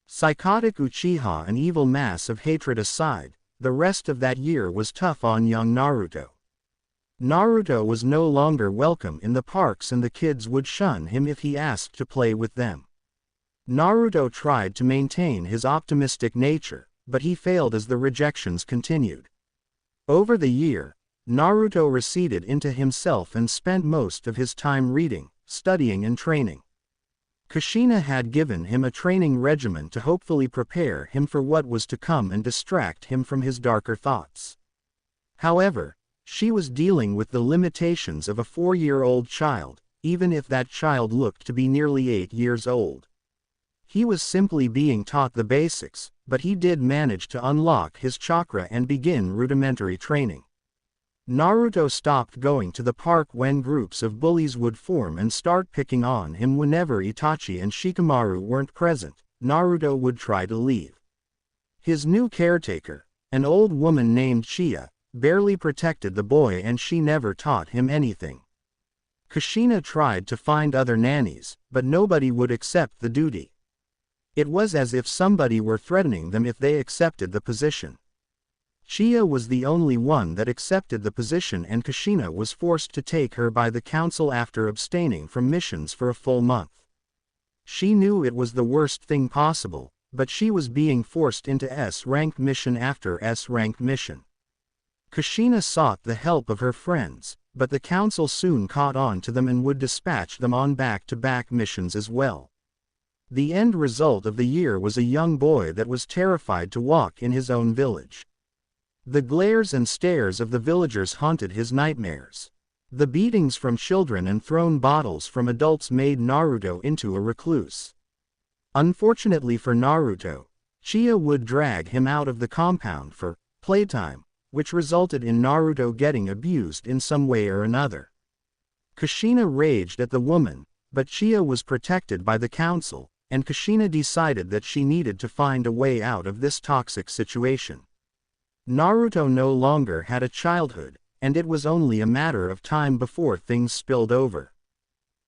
Psychotic Uchiha and evil mass of hatred aside, the rest of that year was tough on young Naruto. Naruto was no longer welcome in the parks and the kids would shun him if he asked to play with them. Naruto tried to maintain his optimistic nature, but he failed as the rejections continued. Over the year, Naruto receded into himself and spent most of his time reading, studying and training. Kushina had given him a training regimen to hopefully prepare him for what was to come and distract him from his darker thoughts. However, she was dealing with the limitations of a 4-year-old child, even if that child looked to be nearly 8 years old. He was simply being taught the basics, but he did manage to unlock his chakra and begin rudimentary training. Naruto stopped going to the park when groups of bullies would form and start picking on him whenever Itachi and Shikamaru weren't present. Naruto would try to leave. His new caretaker, an old woman named Chie, barely protected the boy and she never taught him anything. Kushina tried to find other nannies, but nobody would accept the duty. It was as if somebody were threatening them if they accepted the position. Chie was the only one that accepted the position and Kushina was forced to take her by the council after abstaining from missions for a full month. She knew it was the worst thing possible, but she was being forced into S-rank mission after S-rank mission. Kushina sought the help of her friends, but the council soon caught on to them and would dispatch them on back-to-back missions as well. The end result of the year was a young boy that was terrified to walk in his own village. The glares and stares of the villagers haunted his nightmares. The beatings from children and thrown bottles from adults made Naruto into a recluse. Unfortunately for Naruto, Chie would drag him out of the compound for playtime, which resulted in Naruto getting abused in some way or another. Kushina raged at the woman, but Chie was protected by the council, and Kushina decided that she needed to find a way out of this toxic situation. Naruto no longer had a childhood, and it was only a matter of time before things spilled over.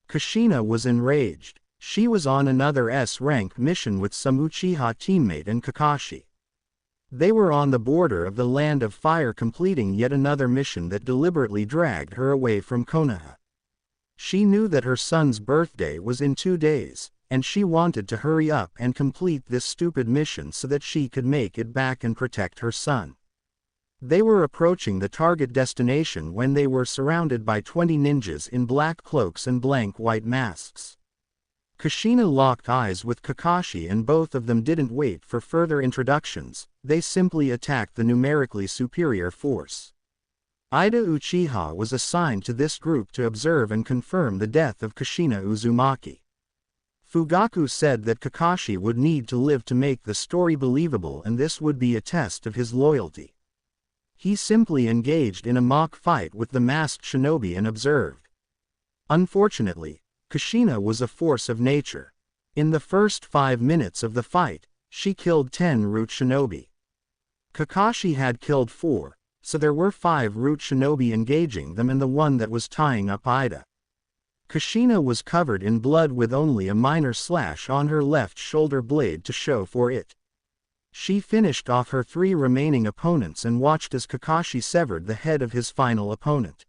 Kushina was enraged. She was on another S-rank mission with some Uchiha teammate and Kakashi. They were on the border of the Land of Fire completing yet another mission that deliberately dragged her away from Konoha. She knew that her son's birthday was in 2 days, and she wanted to hurry up and complete this stupid mission so that she could make it back and protect her son. They were approaching the target destination when they were surrounded by 20 ninjas in black cloaks and blank white masks. Kushina locked eyes with Kakashi and both of them didn't wait for further introductions, they simply attacked the numerically superior force. Ida Uchiha was assigned to this group to observe and confirm the death of Kushina Uzumaki. Fugaku said that Kakashi would need to live to make the story believable and this would be a test of his loyalty. He simply engaged in a mock fight with the masked shinobi and observed. Unfortunately, Kushina was a force of nature. In the first 5 minutes of the fight, she killed 10 root shinobi. Kakashi had killed 4, so there were 5 root shinobi engaging them and the one that was tying up Ida. Kushina was covered in blood with only a minor slash on her left shoulder blade to show for it. She finished off her 3 remaining opponents and watched as Kakashi severed the head of his final opponent.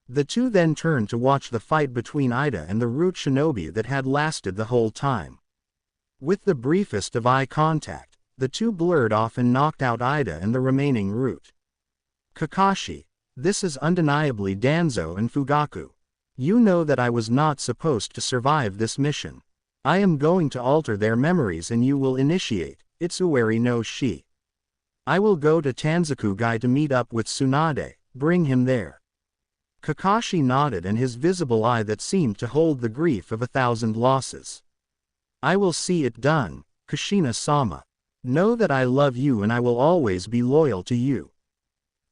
The two then turned to watch the fight between Ida and the root shinobi that had lasted the whole time. With the briefest of eye contact, the two blurred off and knocked out Ida and the remaining root. Kakashi, this is undeniably Danzo and Fugaku. You know that I was not supposed to survive this mission. I am going to alter their memories and you will initiate, Itsuwari no Shi. I will go to Tanzakugai to meet up with Tsunade, bring him there. Kakashi nodded and his visible eye that seemed to hold the grief of 1,000 losses. I will see it done, Kushina-sama. Know that I love you and I will always be loyal to you.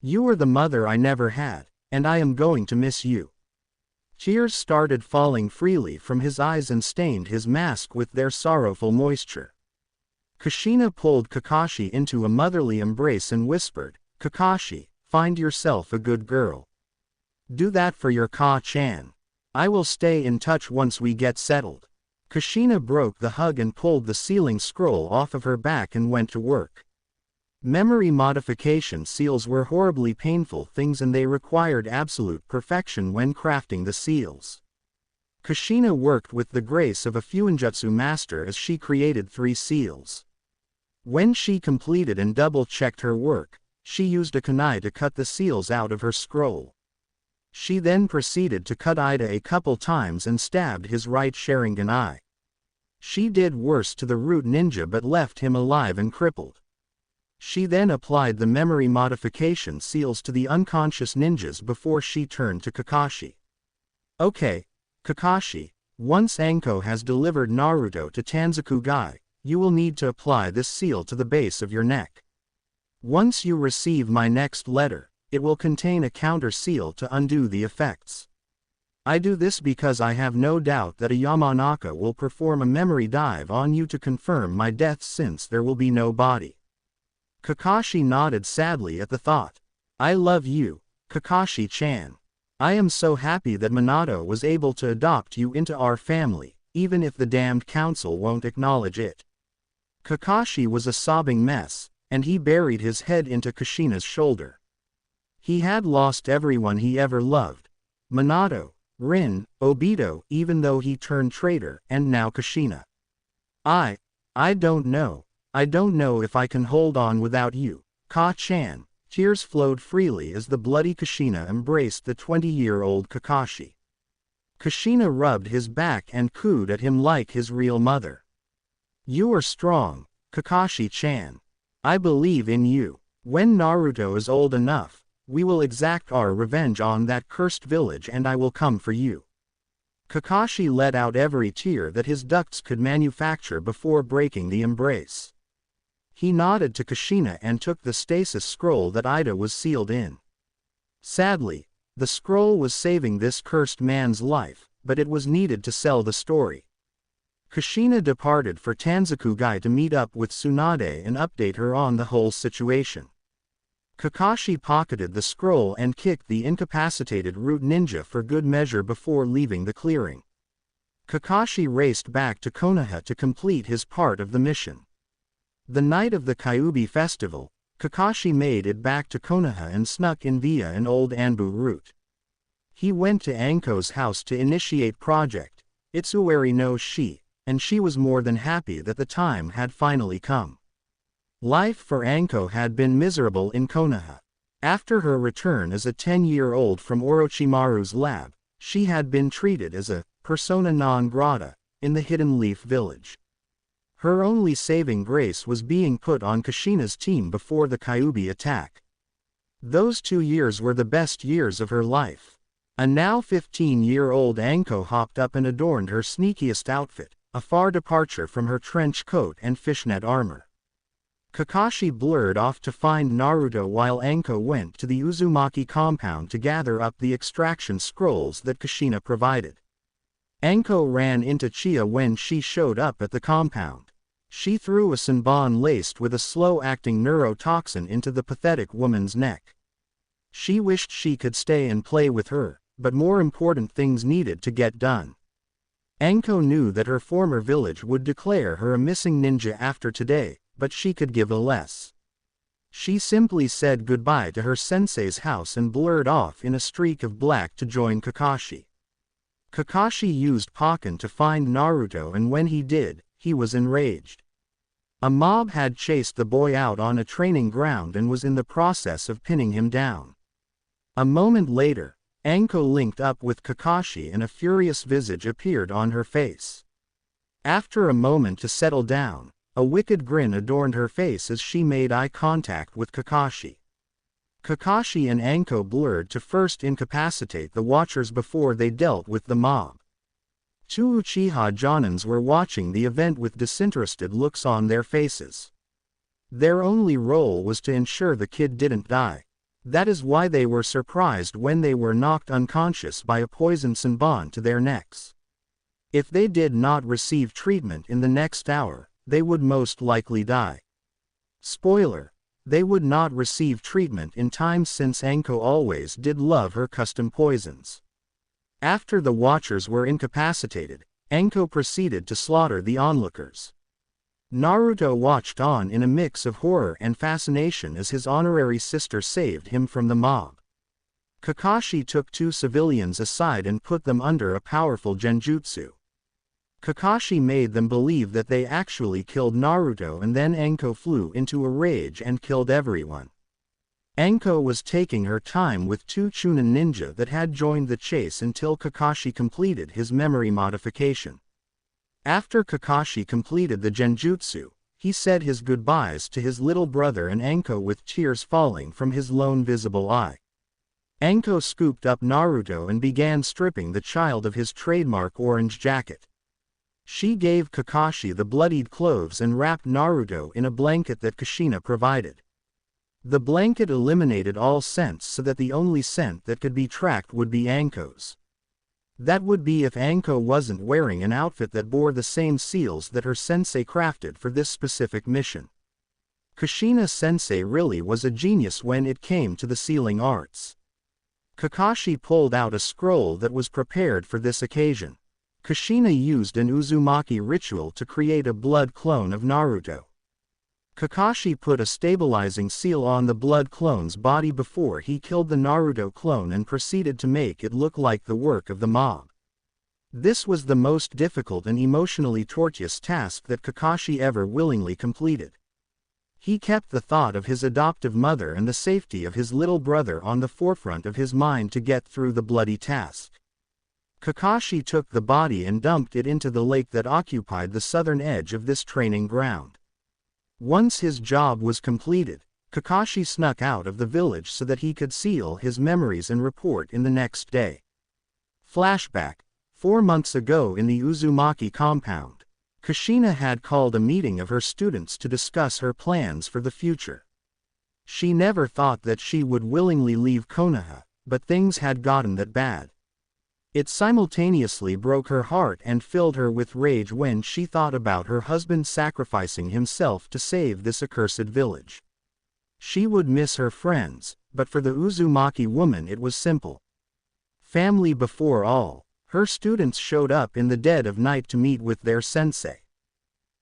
You are the mother I never had, and I am going to miss you. Tears started falling freely from his eyes and stained his mask with their sorrowful moisture. Kushina pulled Kakashi into a motherly embrace and whispered, Kakashi, find yourself a good girl. Do that for your Ka-chan. I will stay in touch once we get settled. Kushina broke the hug and pulled the sealing scroll off of her back and went to work. Memory modification seals were horribly painful things and they required absolute perfection when crafting the seals. Kushina worked with the grace of a Fuinjutsu master as she created 3 seals. When she completed and double-checked her work, she used a kunai to cut the seals out of her scroll. She then proceeded to cut Ida a couple times and stabbed his right Sharingan eye. She did worse to the root ninja but left him alive and crippled. She then applied the memory modification seals to the unconscious ninjas before she turned to Kakashi. Okay, Kakashi, once Anko has delivered Naruto to Tanzakugai, you will need to apply this seal to the base of your neck. Once you receive my next letter, it will contain a counter seal to undo the effects. I do this because I have no doubt that a Yamanaka will perform a memory dive on you to confirm my death since there will be no body. Kakashi nodded sadly at the thought. I love you, Kakashi-chan. I am so happy that Minato was able to adopt you into our family, even if the damned council won't acknowledge it. Kakashi was a sobbing mess, and he buried his head into Kushina's shoulder. He had lost everyone he ever loved. Minato, Rin, Obito, even though he turned traitor, and now Kushina. I don't know. I don't know if I can hold on without you, Ka-chan. Tears flowed freely as the bloody Kushina embraced the 20-year-old Kakashi. Kushina rubbed his back and cooed at him like his real mother. You are strong, Kakashi-chan. I believe in you. When Naruto is old enough, we will exact our revenge on that cursed village and I will come for you. Kakashi let out every tear that his ducts could manufacture before breaking the embrace. He nodded to Kushina and took the stasis scroll that Ida was sealed in. Sadly, the scroll was saving this cursed man's life, but it was needed to sell the story. Kushina departed for Tanzakugai to meet up with Tsunade and update her on the whole situation. Kakashi pocketed the scroll and kicked the incapacitated root ninja for good measure before leaving the clearing. Kakashi raced back to Konoha to complete his part of the mission. The night of the Kyuubi festival, Kakashi made it back to Konoha and snuck in via an old Anbu route. He went to Anko's house to initiate Project Itsuwari no Shi, and she was more than happy that the time had finally come. Life for Anko had been miserable in Konoha. After her return as a 10-year-old from Orochimaru's lab, she had been treated as a persona non grata in the Hidden Leaf village. Her only saving grace was being put on Kushina's team before the Kyuubi attack. Those 2 years were the best years of her life. A now 15-year-old Anko hopped up and adorned her sneakiest outfit, a far departure from her trench coat and fishnet armor. Kakashi blurred off to find Naruto while Anko went to the Uzumaki compound to gather up the extraction scrolls that Kushina provided. Anko ran into Chia when she showed up at the compound. She threw a senbon laced with a slow-acting neurotoxin into the pathetic woman's neck. She wished she could stay and play with her, but more important things needed to get done. Anko knew that her former village would declare her a missing ninja after today, but she could give a less. She simply said goodbye to her sensei's house and blurred off in a streak of black to join Kakashi. Kakashi used Pakken to find Naruto, and when he did, he was enraged. A mob had chased the boy out on a training ground and was in the process of pinning him down. A moment later, Anko linked up with Kakashi and a furious visage appeared on her face. After a moment to settle down, a wicked grin adorned her face as she made eye contact with Kakashi. Kakashi and Anko blurred to first incapacitate the watchers before they dealt with the mob. Two Uchiha Jonins were watching the event with disinterested looks on their faces. Their only role was to ensure the kid didn't die. That is why they were surprised when they were knocked unconscious by a poison senbon to their necks. If they did not receive treatment in the next hour, they would most likely die. Spoiler: they would not receive treatment in time since Anko always did love her custom poisons. After the watchers were incapacitated, Anko proceeded to slaughter the onlookers. Naruto watched on in a mix of horror and fascination as his honorary sister saved him from the mob. Kakashi took two civilians aside and put them under a powerful genjutsu. Kakashi made them believe that they actually killed Naruto, and then Anko flew into a rage and killed everyone. Anko was taking her time with two Chunin ninja that had joined the chase until Kakashi completed his memory modification. After Kakashi completed the genjutsu, he said his goodbyes to his little brother and Anko with tears falling from his lone visible eye. Anko scooped up Naruto and began stripping the child of his trademark orange jacket. She gave Kakashi the bloodied clothes and wrapped Naruto in a blanket that Kushina provided. The blanket eliminated all scents so that the only scent that could be tracked would be Anko's. That would be if Anko wasn't wearing an outfit that bore the same seals that her sensei crafted for this specific mission. Kushina sensei really was a genius when it came to the sealing arts. Kakashi pulled out a scroll that was prepared for this occasion. Kushina used an Uzumaki ritual to create a blood clone of Naruto. Kakashi put a stabilizing seal on the blood clone's body before he killed the Naruto clone and proceeded to make it look like the work of the mob. This was the most difficult and emotionally tortuous task that Kakashi ever willingly completed. He kept the thought of his adoptive mother and the safety of his little brother on the forefront of his mind to get through the bloody task. Kakashi took the body and dumped it into the lake that occupied the southern edge of this training ground. Once his job was completed, Kakashi snuck out of the village so that he could seal his memories and report in the next day. Flashback: 4 months ago in the Uzumaki compound, Kushina had called a meeting of her students to discuss her plans for the future. She never thought that she would willingly leave Konoha, but things had gotten that bad. It simultaneously broke her heart and filled her with rage when she thought about her husband sacrificing himself to save this accursed village. She would miss her friends, but for the Uzumaki woman it was simple. Family before all. Her students showed up in the dead of night to meet with their sensei.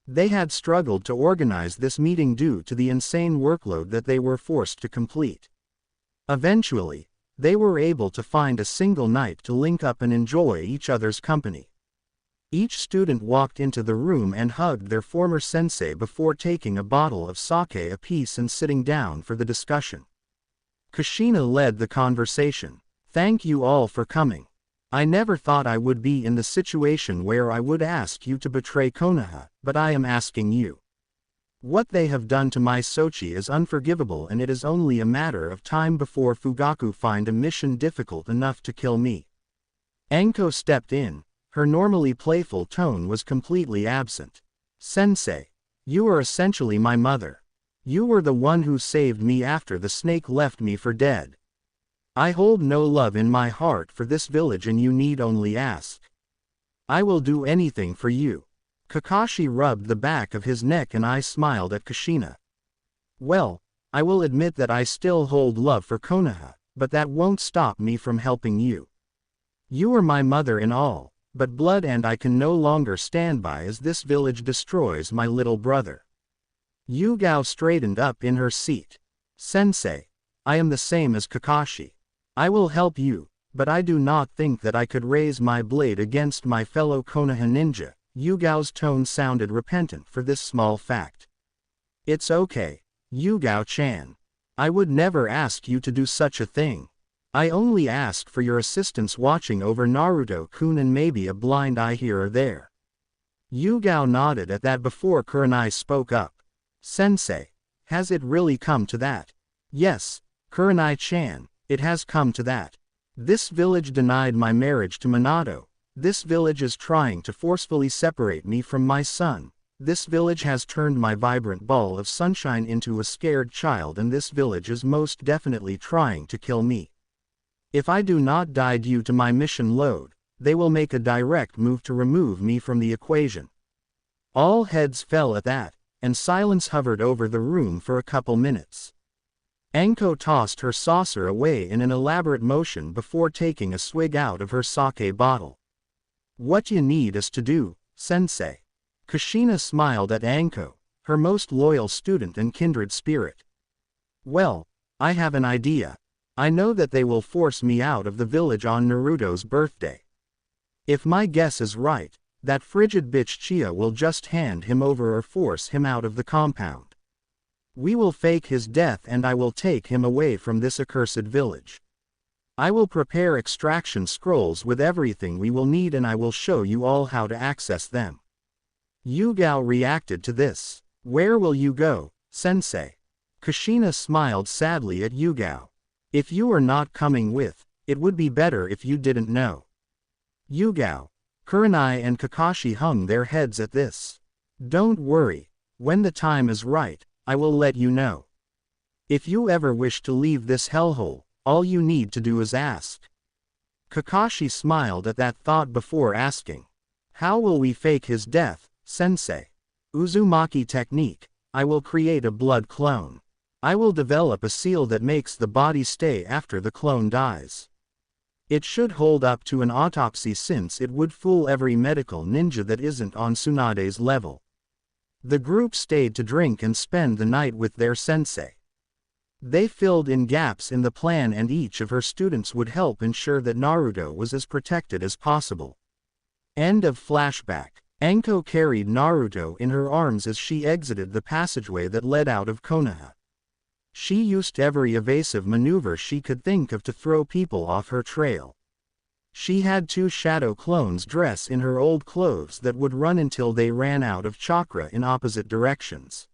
They had struggled to organize this meeting due to the insane workload that they were forced to complete. Eventually, they were able to find a single night to link up and enjoy each other's company. Each student walked into the room and hugged their former sensei before taking a bottle of sake apiece and sitting down for the discussion. Kushina led the conversation. "Thank you all for coming. I never thought I would be in the situation where I would ask you to betray Konoha, but I am asking you. What they have done to my Sochi is unforgivable, and it is only a matter of time before Fugaku find a mission difficult enough to kill me." Anko stepped in. Her normally playful tone was completely absent. "Sensei, you are essentially my mother. You were the one who saved me after the snake left me for dead. I hold no love in my heart for this village, and you need only ask. I will do anything for you." Kakashi rubbed the back of his neck and I smiled at Kushina. "Well, I will admit that I still hold love for Konoha, but that won't stop me from helping you. You are my mother in all, but blood, and I can no longer stand by as this village destroys my little brother." Yugao straightened up in her seat. "Sensei, I am the same as Kakashi. I will help you, but I do not think that I could raise my blade against my fellow Konoha ninja." Yugao's tone sounded repentant for this small fact. "It's okay, Yugao-chan. I would never ask you to do such a thing. I only ask for your assistance watching over Naruto-kun and maybe a blind eye here or there." Yugao nodded at that before Kurenai spoke up. "Sensei, has it really come to that?" "Yes, Kurenai-chan, it has come to that. This village denied my marriage to Minato. This village is trying to forcefully separate me from my son. This village has turned my vibrant ball of sunshine into a scared child, and this village is most definitely trying to kill me. If I do not die due to my mission load, they will make a direct move to remove me from the equation." All heads fell at that, and silence hovered over the room for a couple minutes. Anko tossed her saucer away in an elaborate motion before taking a swig out of her sake bottle. "What you need us to do, sensei?" Kushina smiled at Anko, her most loyal student and kindred spirit. "Well, I have an idea. I know that they will force me out of the village on Naruto's birthday. If my guess is right, that frigid bitch Chia will just hand him over or force him out of the compound. We will fake his death and I will take him away from this accursed village. I will prepare extraction scrolls with everything we will need, and I will show you all how to access them." Yugao reacted to this. "Where will you go, sensei?" Kushina smiled sadly at Yugao. "If you are not coming with, it would be better if you didn't know." Yugao, Kurenai and Kakashi hung their heads at this. "Don't worry, when the time is right, I will let you know. If you ever wish to leave this hellhole, all you need to do is ask." Kakashi smiled at that thought before asking, "How will we fake his death, sensei?" "Uzumaki technique. I will create a blood clone. I will develop a seal that makes the body stay after the clone dies. It should hold up to an autopsy since it would fool every medical ninja that isn't on Tsunade's level. The group stayed to drink and spend the night with their sensei. They filled in gaps in the plan and each of her students would help ensure that Naruto was as protected as possible. End of flashback. Anko carried Naruto in her arms as she exited the passageway that led out of Konoha. She used every evasive maneuver she could think of to throw people off her trail. She had 2 shadow clones dress in her old clothes that would run until they ran out of chakra in opposite directions.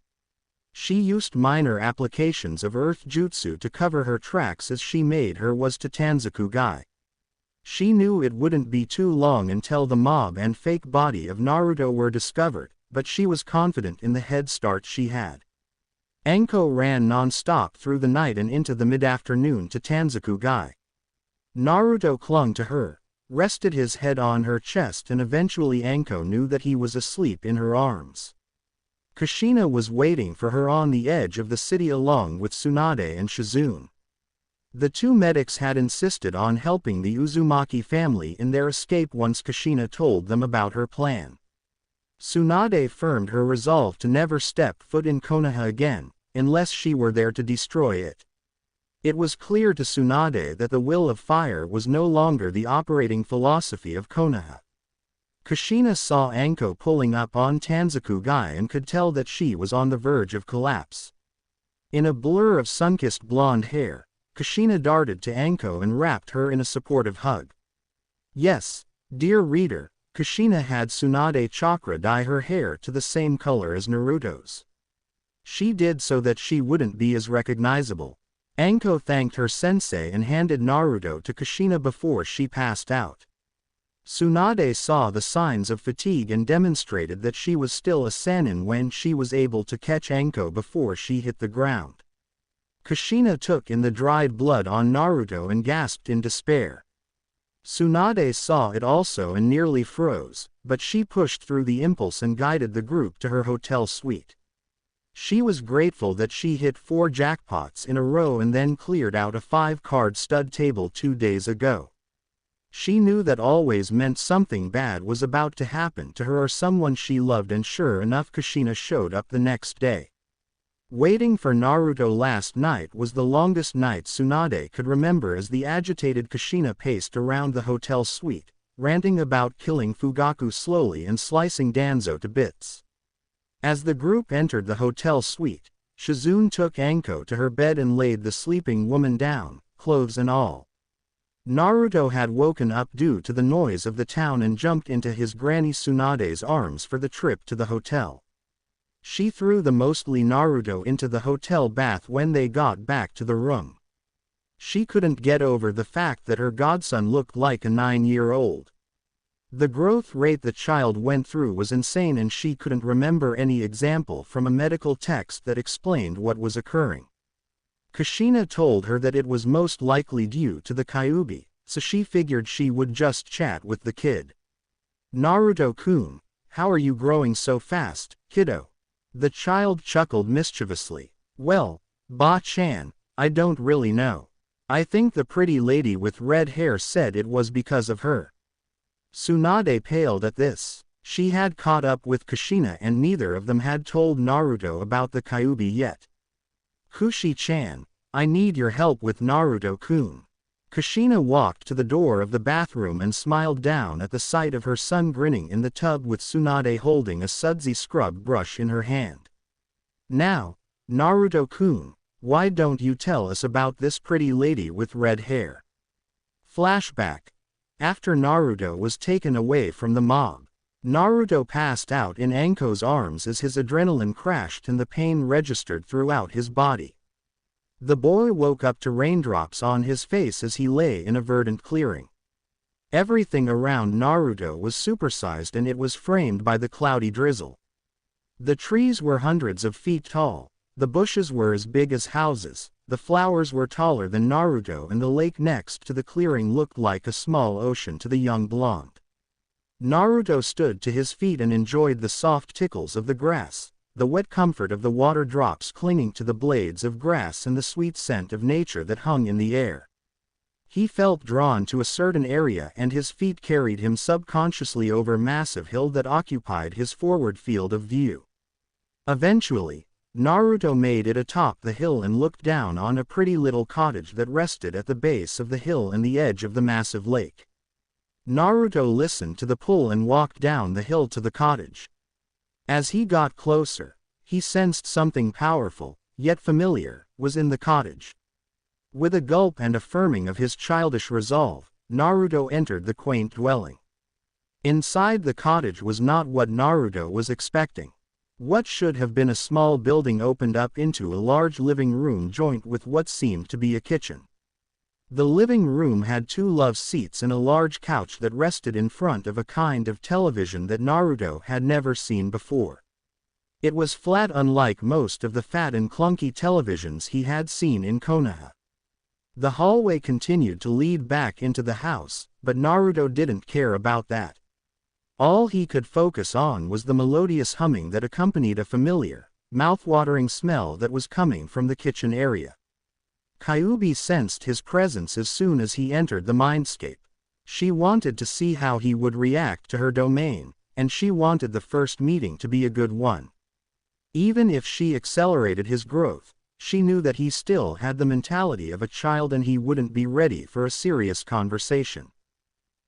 She used minor applications of earth jutsu to cover her tracks as she made her way to Tanzakugai. She knew it wouldn't be too long until the mob and fake body of Naruto were discovered, but she was confident in the head start she had. Anko ran non-stop through the night and into the mid-afternoon to Tanzakugai. Naruto clung to her, rested his head on her chest, and eventually Anko knew that he was asleep in her arms. Kushina was waiting for her on the edge of the city along with Tsunade and Shizune. The 2 medics had insisted on helping the Uzumaki family in their escape once Kushina told them about her plan. Tsunade firmed her resolve to never step foot in Konoha again, unless she were there to destroy it. It was clear to Tsunade that the will of fire was no longer the operating philosophy of Konoha. Kushina saw Anko pulling up on Tanzakugai and could tell that she was on the verge of collapse. In a blur of sun-kissed blonde hair, Kushina darted to Anko and wrapped her in a supportive hug. Yes, dear reader, Kushina had Tsunade chakra dye her hair to the same color as Naruto's. She did so that she wouldn't be as recognizable. Anko thanked her sensei and handed Naruto to Kushina before she passed out. Tsunade saw the signs of fatigue and demonstrated that she was still a Sannin when she was able to catch Anko before she hit the ground. Kushina took in the dried blood on Naruto and gasped in despair. Tsunade saw it also and nearly froze, but she pushed through the impulse and guided the group to her hotel suite. She was grateful that she hit 4 jackpots in a row and then cleared out a 5-card stud table 2 days ago. She knew that always meant something bad was about to happen to her or someone she loved, and sure enough Kushina showed up the next day. Waiting for Naruto last night was the longest night Tsunade could remember as the agitated Kushina paced around the hotel suite, ranting about killing Fugaku slowly and slicing Danzo to bits. As the group entered the hotel suite, Shizune took Anko to her bed and laid the sleeping woman down, clothes and all. Naruto had woken up due to the noise of the town and jumped into his granny Tsunade's arms for the trip to the hotel. She threw the mostly Naruto into the hotel bath when they got back to the room. She couldn't get over the fact that her godson looked like a 9-year-old. The growth rate the child went through was insane, and she couldn't remember any example from a medical text that explained what was occurring. Kushina told her that it was most likely due to the Kyuubi, so she figured she would just chat with the kid. Naruto-kun, how are you growing so fast, kiddo? The child chuckled mischievously. Well, Ba-chan, I don't really know. I think the pretty lady with red hair said it was because of her. Tsunade paled at this. She had caught up with Kushina and neither of them had told Naruto about the Kyuubi yet. Kushi-chan, I need your help with Naruto-kun. Kushina walked to the door of the bathroom and smiled down at the sight of her son grinning in the tub with Tsunade holding a sudsy scrub brush in her hand. Now, Naruto-kun, why don't you tell us about this pretty lady with red hair? Flashback. After Naruto was taken away from the mob, Naruto passed out in Anko's arms as his adrenaline crashed and the pain registered throughout his body. The boy woke up to raindrops on his face as he lay in a verdant clearing. Everything around Naruto was supersized and it was framed by the cloudy drizzle. The trees were hundreds of feet tall, the bushes were as big as houses, the flowers were taller than Naruto, and the lake next to the clearing looked like a small ocean to the young blonde. Naruto stood to his feet and enjoyed the soft tickles of the grass, the wet comfort of the water drops clinging to the blades of grass and the sweet scent of nature that hung in the air. He felt drawn to a certain area and his feet carried him subconsciously over a massive hill that occupied his forward field of view. Eventually, Naruto made it atop the hill and looked down on a pretty little cottage that rested at the base of the hill and the edge of the massive lake. Naruto listened to the pull and walked down the hill to the cottage. As he got closer, he sensed something powerful, yet familiar, was in the cottage. With a gulp and affirming of his childish resolve, Naruto entered the quaint dwelling. Inside the cottage was not what Naruto was expecting. What should have been a small building opened up into a large living room joint with what seemed to be a kitchen. The living room had 2 love seats and a large couch that rested in front of a kind of television that Naruto had never seen before. It was flat, unlike most of the fat and clunky televisions he had seen in Konoha. The hallway continued to lead back into the house, but Naruto didn't care about that. All he could focus on was the melodious humming that accompanied a familiar, mouth-watering smell that was coming from the kitchen area. Kyuubi sensed his presence as soon as he entered the mindscape. She wanted to see how he would react to her domain, and she wanted the first meeting to be a good one. Even if she accelerated his growth, she knew that he still had the mentality of a child and he wouldn't be ready for a serious conversation.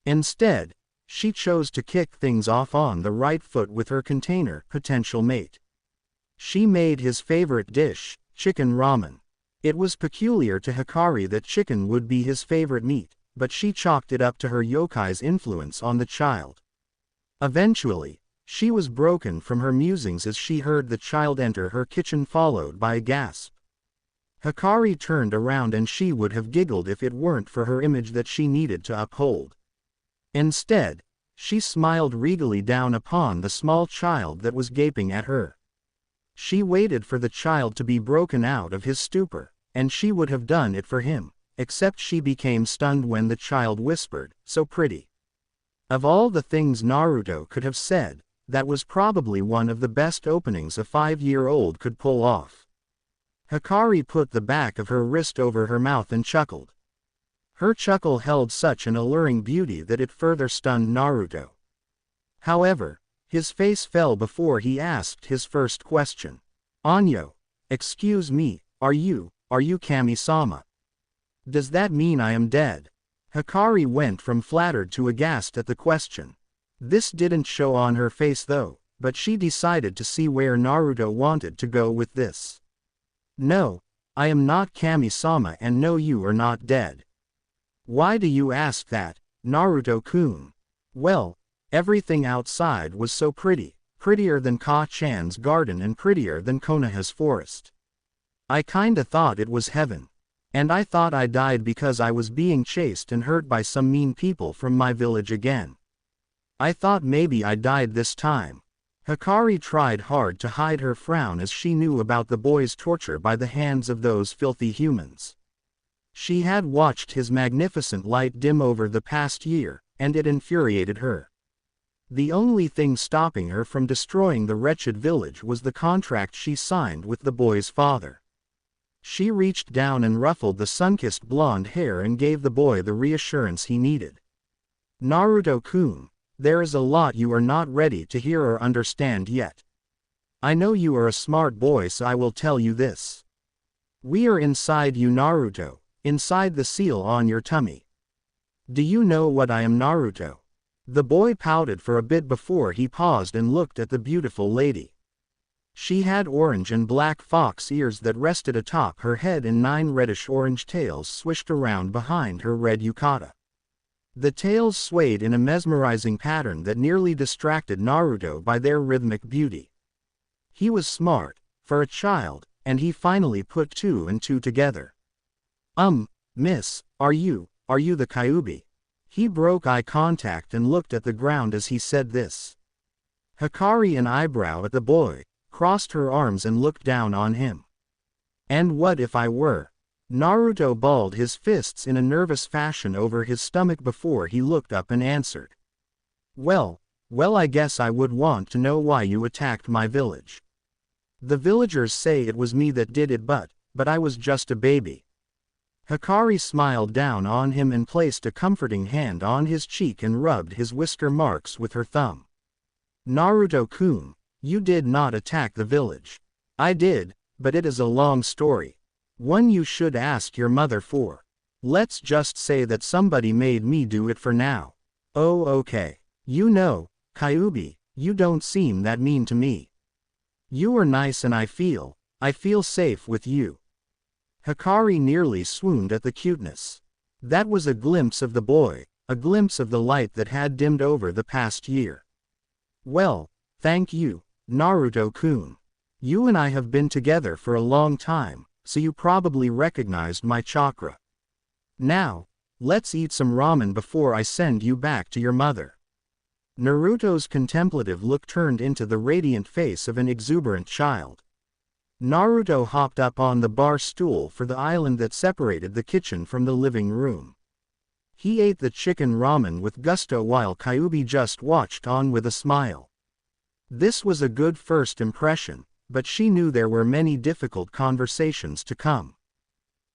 Instead, she chose to kick things off on the right foot with her container potential mate. She made his favorite dish, chicken ramen. It was peculiar to Hikari that chicken would be his favorite meat, but she chalked it up to her yokai's influence on the child. Eventually, she was broken from her musings as she heard the child enter her kitchen, followed by a gasp. Hikari turned around and she would have giggled if it weren't for her image that she needed to uphold. Instead, she smiled regally down upon the small child that was gaping at her. She waited for the child to be broken out of his stupor, and she would have done it for him, except she became stunned when the child whispered, "So pretty." Of all the things Naruto could have said, that was probably one of the best openings a 5-year-old could pull off. Hikari put the back of her wrist over her mouth and chuckled. Her chuckle held such an alluring beauty that it further stunned Naruto. However, his face fell before he asked his first question. "Anyo, excuse me, are you Kami-sama? Does that mean I am dead?" Hikari went from flattered to aghast at the question. This didn't show on her face though, but she decided to see where Naruto wanted to go with this. "No, I am not Kami-sama, and no, you are not dead." "Why do you ask that, Naruto-kun?" "Well, everything outside was so pretty, prettier than Ka-chan's garden and prettier than Konoha's forest. I kinda thought it was heaven. And I thought I died because I was being chased and hurt by some mean people from my village again. I thought maybe I died this time." Hikari tried hard to hide her frown as she knew about the boy's torture by the hands of those filthy humans. She had watched his magnificent light dim over the past year, and it infuriated her. The only thing stopping her from destroying the wretched village was the contract she signed with the boy's father. She reached down and ruffled the sun-kissed blonde hair and gave the boy the reassurance he needed. "Naruto-kun, there is a lot you are not ready to hear or understand yet. I know you are a smart boy, so I will tell you this. We are inside you, Naruto, inside the seal on your tummy. Do you know what I am, Naruto?" The boy pouted for a bit before he paused and looked at the beautiful lady. She had orange and black fox ears that rested atop her head and 9 reddish-orange tails swished around behind her red yukata. The tails swayed in a mesmerizing pattern that nearly distracted Naruto by their rhythmic beauty. He was smart, for a child, and he finally put 2 and 2 together. Miss, are you the Kyuubi?" He broke eye contact and looked at the ground as he said this. Hikari, an eyebrow at the boy, crossed her arms and looked down on him. "And what if I were?" Naruto balled his fists in a nervous fashion over his stomach before he looked up and answered. Well, I guess I would want to know why you attacked my village. The villagers say it was me that did it, but I was just a baby." Hikari smiled down on him and placed a comforting hand on his cheek and rubbed his whisker marks with her thumb. "Naruto-kun, You did not attack the village. I did, but it is a long story. One you should ask your mother for. Let's just say that somebody made me do it for now. Oh okay. You know, Kyubi, you don't seem that mean to me. You are nice and I feel safe with you. Hikari nearly swooned at the cuteness. That was a glimpse of the boy, a glimpse of the light that had dimmed over the past year. Well, thank you, Naruto-kun. You and I have been together for a long time, so you probably recognized my chakra. Now, let's eat some ramen before I send you back to your mother. Naruto's contemplative look turned into the radiant face of an exuberant child. Naruto hopped up on the bar stool for the island that separated the kitchen from the living room. He ate the chicken ramen with gusto while Kyubi just watched on with a smile. This was a good first impression, but she knew there were many difficult conversations to come.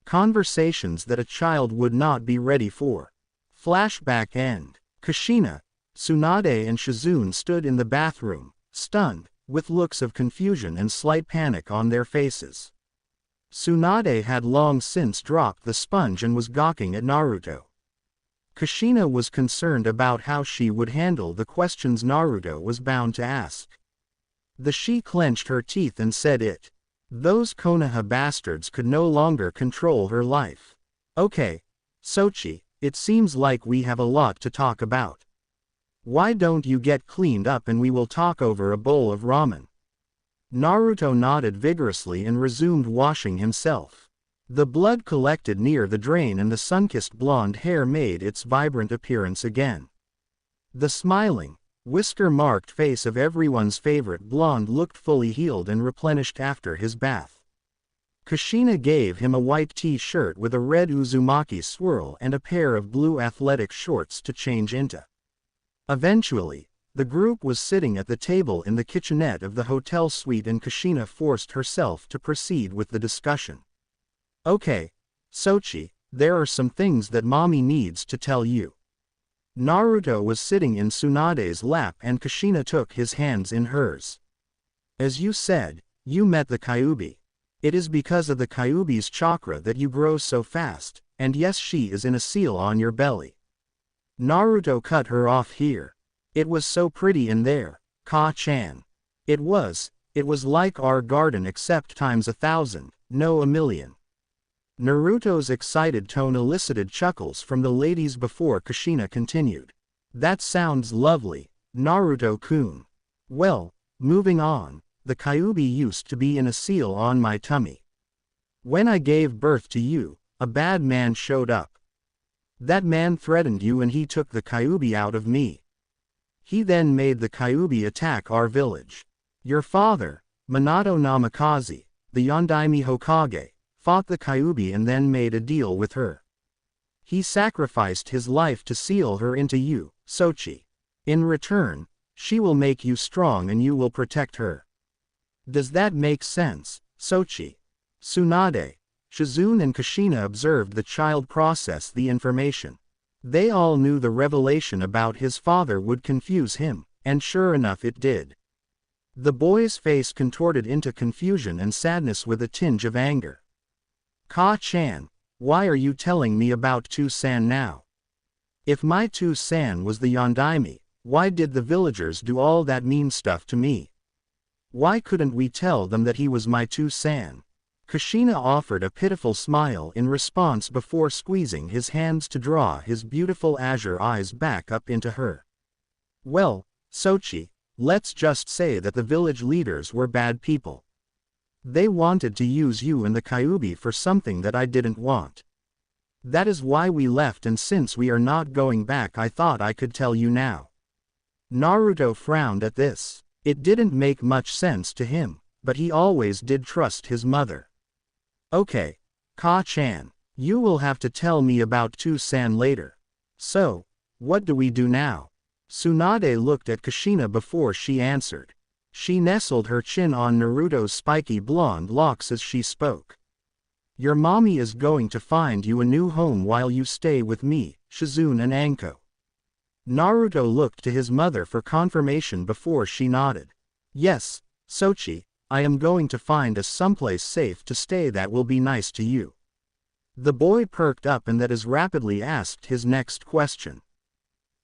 Conversations that a child would not be ready for. Flashback end. Kushina, Tsunade and Shizune stood in the bathroom, stunned, with looks of confusion and slight panic on their faces. Tsunade had long since dropped the sponge and was gawking at Naruto. Kushina was concerned about how she would handle the questions Naruto was bound to ask. She clenched her teeth and said it. Those Konoha bastards could no longer control her life. Okay, Sochi, it seems like we have a lot to talk about. Why don't you get cleaned up and we will talk over a bowl of ramen? Naruto nodded vigorously and resumed washing himself. The blood collected near the drain and the sun-kissed blonde hair made its vibrant appearance again. The smiling, whisker-marked face of everyone's favorite blonde looked fully healed and replenished after his bath. Kushina gave him a white t-shirt with a red Uzumaki swirl and a pair of blue athletic shorts to change into. Eventually, the group was sitting at the table in the kitchenette of the hotel suite and Kushina forced herself to proceed with the discussion. Okay, Sochi, there are some things that mommy needs to tell you. Naruto was sitting in Tsunade's lap and Kushina took his hands in hers. As you said, you met the Kyubi. It is because of the Kyubi's chakra that you grow so fast, and yes, she is in a seal on your belly. Naruto cut her off here. It was so pretty in there, Ka-chan. It was like our garden except times 1,000, no a million. Naruto's excited tone elicited chuckles from the ladies before Kushina continued. That sounds lovely, Naruto-kun. Well, moving on, the Kyubi used to be in a seal on my tummy. When I gave birth to you, a bad man showed up. That man threatened you and he took the Kyubi out of me. He then made the Kyubi attack our village. Your father, Minato Namikaze, the Yondaime Hokage, fought the Kyubi and then made a deal with her. He sacrificed his life to seal her into you, Sochi. In return, she will make you strong and you will protect her. Does that make sense, Sochi? Tsunade, Shizune and Kushina observed the child process the information. They all knew the revelation about his father would confuse him, and sure enough it did. The boy's face contorted into confusion and sadness with a tinge of anger. Ka-chan, why are you telling me about Tu-san now? If my Tu-san was the Yondaime, why did the villagers do all that mean stuff to me? Why couldn't we tell them that he was my Tu-san? Kushina offered a pitiful smile in response before squeezing his hands to draw his beautiful azure eyes back up into her. Well, Sochi, let's just say that the village leaders were bad people. They wanted to use you and the Kyubi for something that I didn't want. That is why we left, and since we are not going back, I thought I could tell you now. Naruto frowned at this. It didn't make much sense to him, but he always did trust his mother. Okay, Ka-chan, you will have to tell me about Tu-san later. So, what do we do now? Tsunade looked at Kushina before she answered. She nestled her chin on Naruto's spiky blonde locks as she spoke. Your mommy is going to find you a new home while you stay with me, Shizune and Anko. Naruto looked to his mother for confirmation before she nodded. Yes, Sochi, I am going to find us someplace safe to stay that will be nice to you. The boy perked up and that as rapidly asked his next question.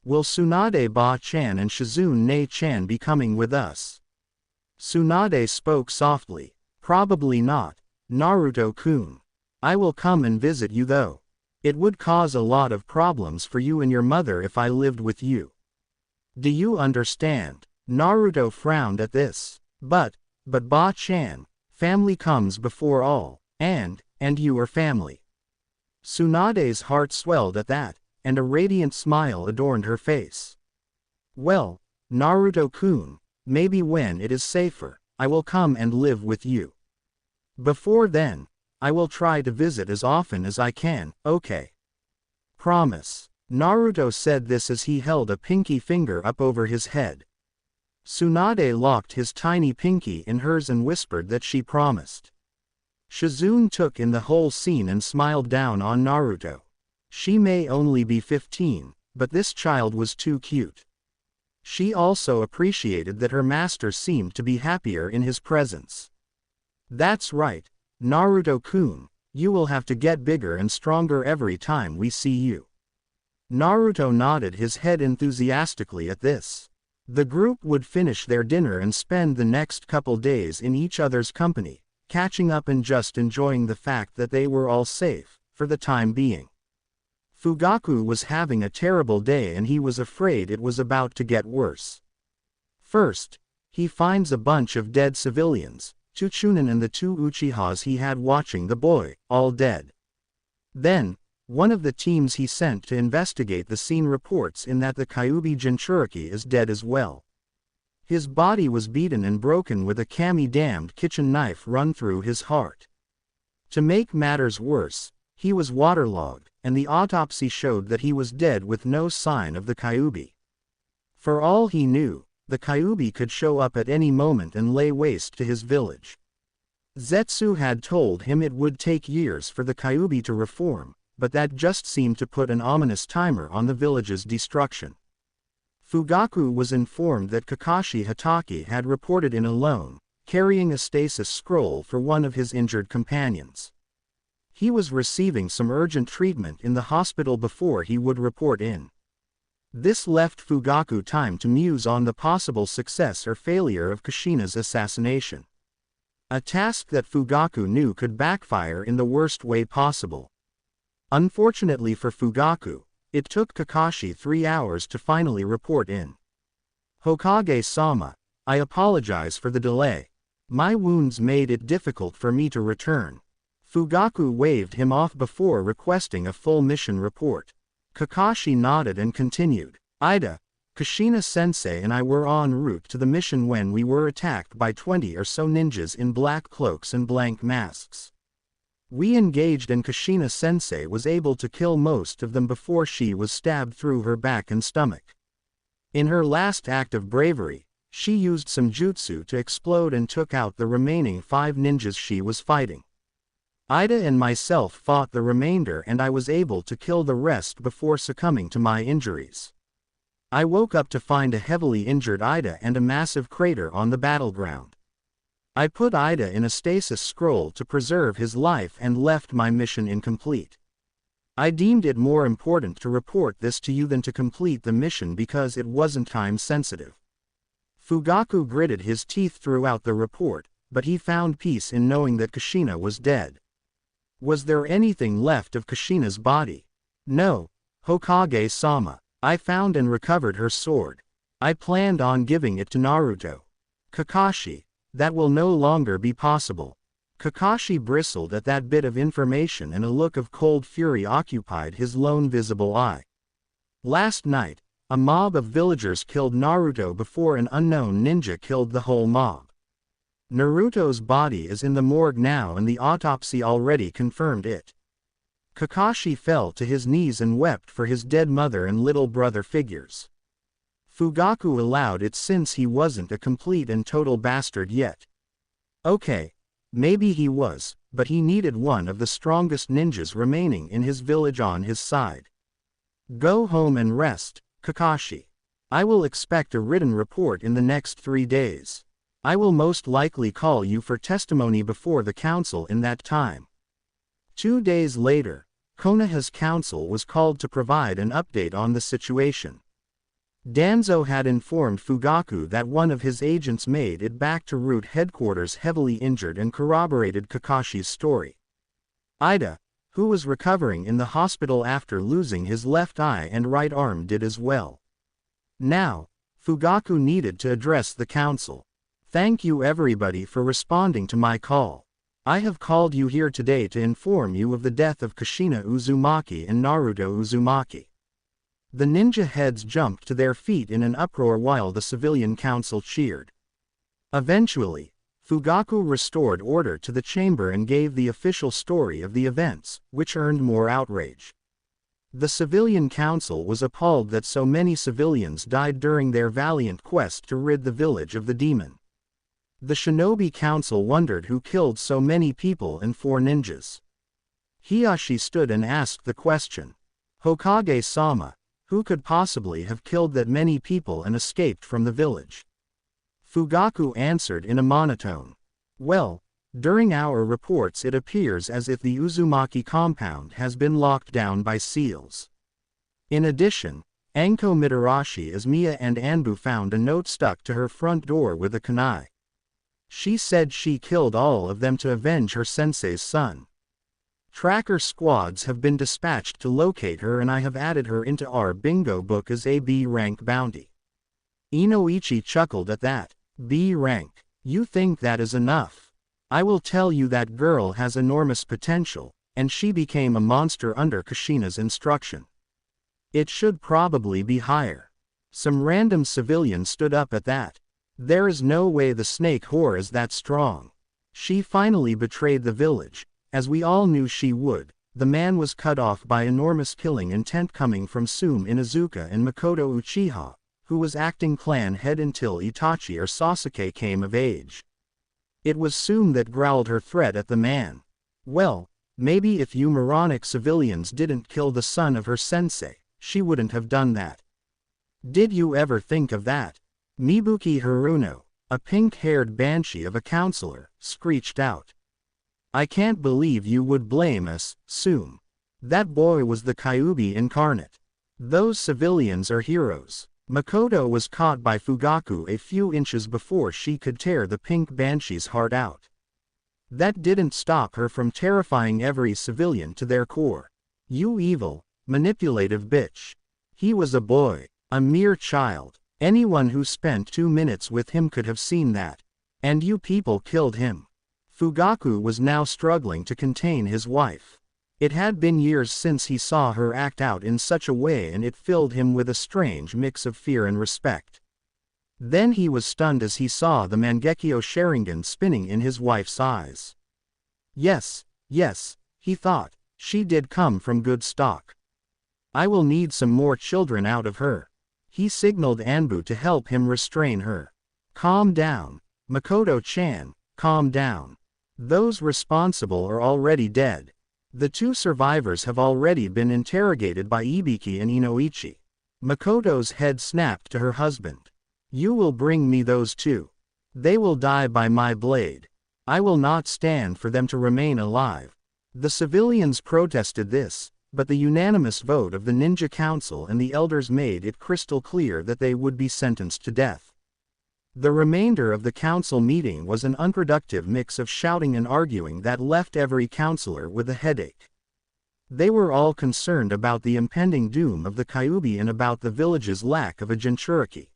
Will Tsunade Ba-chan and Shizune-chan be coming with us? Tsunade spoke softly. Probably not, Naruto-kun. I will come and visit you though. It would cause a lot of problems for you and your mother if I lived with you. Do you understand? Naruto frowned at this. But Ba-chan, family comes before all, and you are family. Tsunade's heart swelled at that, and a radiant smile adorned her face. Well, Naruto-kun, maybe when it is safer, I will come and live with you. Before then, I will try to visit as often as I can, okay? Promise. Naruto said this as he held a pinky finger up over his head. Tsunade locked his tiny pinky in hers and whispered that she promised. Shizune took in the whole scene and smiled down on Naruto. She may only be 15, but this child was too cute. She also appreciated that her master seemed to be happier in his presence. That's right, Naruto-kun, you will have to get bigger and stronger every time we see you. Naruto nodded his head enthusiastically at this. The group would finish their dinner and spend the next couple days in each other's company, catching up and just enjoying the fact that they were all safe, for the time being. Fugaku was having a terrible day and he was afraid it was about to get worse. First, he finds a bunch of dead civilians, two Chunin and the two Uchihas he had watching the boy, all dead. Then, one of the teams he sent to investigate the scene reports in that the Kyuubi Jinchuriki is dead as well. His body was beaten and broken with a kami-damned kitchen knife run through his heart. To make matters worse, he was waterlogged, and the autopsy showed that he was dead with no sign of the Kyuubi. For all he knew, the Kyuubi could show up at any moment and lay waste to his village. Zetsu had told him it would take years for the Kyuubi to reform, but that just seemed to put an ominous timer on the village's destruction. Fugaku was informed that Kakashi Hatake had reported in alone, carrying a stasis scroll for one of his injured companions. He was receiving some urgent treatment in the hospital before he would report in. This left Fugaku time to muse on the possible success or failure of Kushina's assassination. A task that Fugaku knew could backfire in the worst way possible. Unfortunately for Fugaku, it took Kakashi 3 hours to finally report in. Hokage-sama, I apologize for the delay. My wounds made it difficult for me to return. Fugaku waved him off before requesting a full mission report. Kakashi nodded and continued. Ida, Kushina-sensei and I were en route to the mission when we were attacked by 20 or so ninjas in black cloaks and blank masks. We engaged and Kushina-sensei was able to kill most of them before she was stabbed through her back and stomach. In her last act of bravery, she used some jutsu to explode and took out the remaining 5 ninjas she was fighting. Ida and myself fought the remainder and I was able to kill the rest before succumbing to my injuries. I woke up to find a heavily injured Ida and a massive crater on the battleground. I put Ida in a stasis scroll to preserve his life and left my mission incomplete. I deemed it more important to report this to you than to complete the mission because it wasn't time sensitive. Fugaku gritted his teeth throughout the report, but he found peace in knowing that Kushina was dead. Was there anything left of Kushina's body? No, Hokage-sama. I found and recovered her sword. I planned on giving it to Naruto. Kakashi. That will no longer be possible. Kakashi bristled at that bit of information and a look of cold fury occupied his lone visible eye. Last night, a mob of villagers killed Naruto before an unknown ninja killed the whole mob. Naruto's body is in the morgue now and the autopsy already confirmed it. Kakashi fell to his knees and wept for his dead mother and little brother figures. Fugaku allowed it since he wasn't a complete and total bastard yet. Okay, maybe he was, but he needed one of the strongest ninjas remaining in his village on his side. Go home and rest, Kakashi. I will expect a written report in the next 3 days. I will most likely call you for testimony before the council in that time. 2 days later, Konoha's council was called to provide an update on the situation. Danzo had informed Fugaku that one of his agents made it back to Root headquarters heavily injured and corroborated Kakashi's story. Ida, who was recovering in the hospital after losing his left eye and right arm, did as well. Now, Fugaku needed to address the council. Thank you everybody for responding to my call. I have called you here today to inform you of the death of Kushina Uzumaki and Naruto Uzumaki. The ninja heads jumped to their feet in an uproar while the civilian council cheered. Eventually, Fugaku restored order to the chamber and gave the official story of the events, which earned more outrage. The civilian council was appalled that so many civilians died during their valiant quest to rid the village of the demon. The shinobi council wondered who killed so many people and 4 ninjas. Hiyashi stood and asked the question. Hokage-sama, who could possibly have killed that many people and escaped from the village? Fugaku answered in a monotone. Well, during our reports it appears as if the Uzumaki compound has been locked down by seals. In addition, Anko Mitarashi as Mia and Anbu found a note stuck to her front door with a kunai. She said she killed all of them to avenge her sensei's son. Tracker squads have been dispatched to locate her and I have added her into our bingo book as a B rank bounty. Inoichi chuckled at that. B rank. You think that is enough? I will tell you that girl has enormous potential, and she became a monster under Kushina's instruction. It should probably be higher. Some random civilian stood up at that. There is no way the snake whore is that strong. She finally betrayed the village, as we all knew she would. The man was cut off by enormous killing intent coming from Sume Inuzuka and Makoto Uchiha, who was acting clan head until Itachi or Sasuke came of age. It was Sume that growled her threat at the man. Well, maybe if you moronic civilians didn't kill the son of her sensei, she wouldn't have done that. Did you ever think of that? Mibuki Haruno, a pink-haired banshee of a counselor, screeched out. I can't believe you would blame us, Sume. That boy was the Kyuubi incarnate. Those civilians are heroes. Makoto was caught by Fugaku a few inches before she could tear the pink banshee's heart out. That didn't stop her from terrifying every civilian to their core. You evil, manipulative bitch. He was a boy, a mere child. Anyone who spent 2 minutes with him could have seen that. And you people killed him. Fugaku was now struggling to contain his wife. It had been years since he saw her act out in such a way and it filled him with a strange mix of fear and respect. Then he was stunned as he saw the Mangekyo Sharingan spinning in his wife's eyes. Yes, he thought, she did come from good stock. I will need some more children out of her. He signaled Anbu to help him restrain her. Calm down, Makoto-chan, calm down. Those responsible are already dead. The 2 survivors have already been interrogated by Ibiki and Inoichi. Makoto's head snapped to her husband. You will bring me those 2. They will die by my blade. I will not stand for them to remain alive. The civilians protested this, but the unanimous vote of the Ninja Council and the elders made it crystal clear that they would be sentenced to death. The remainder of the council meeting was an unproductive mix of shouting and arguing that left every councillor with a headache. They were all concerned about the impending doom of the Kyuubi and about the village's lack of a Jinchuriki.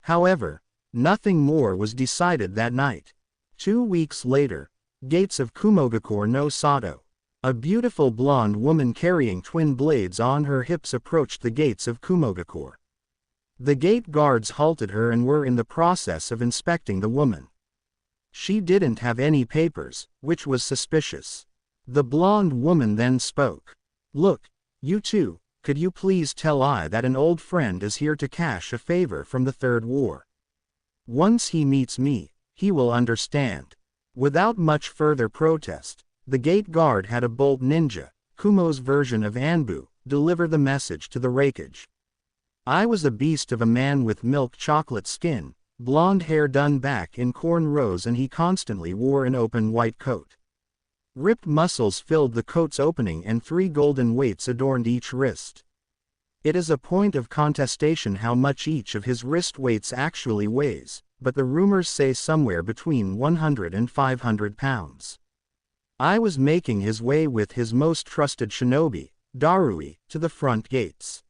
However, nothing more was decided that night. 2 weeks later, gates of Kumogakure no Sato. A beautiful blonde woman carrying twin blades on her hips approached the gates of Kumogakure. The gate guards halted her and were in the process of inspecting the woman. She didn't have any papers, which was suspicious. The blonde woman then spoke. Look, you 2, could you please tell I that an old friend is here to cash a favor from the Third War? Once he meets me, he will understand. Without much further protest, the gate guard had a bolt ninja, Kumo's version of Anbu, deliver the message to the rakeage. I was a beast of a man with milk chocolate skin, blonde hair done back in cornrows, and he constantly wore an open white coat. Ripped muscles filled the coat's opening and 3 golden weights adorned each wrist. It is a point of contestation how much each of his wrist weights actually weighs, but the rumors say somewhere between 100 and 500 pounds. I was making his way with his most trusted shinobi, Darui, to the front gates.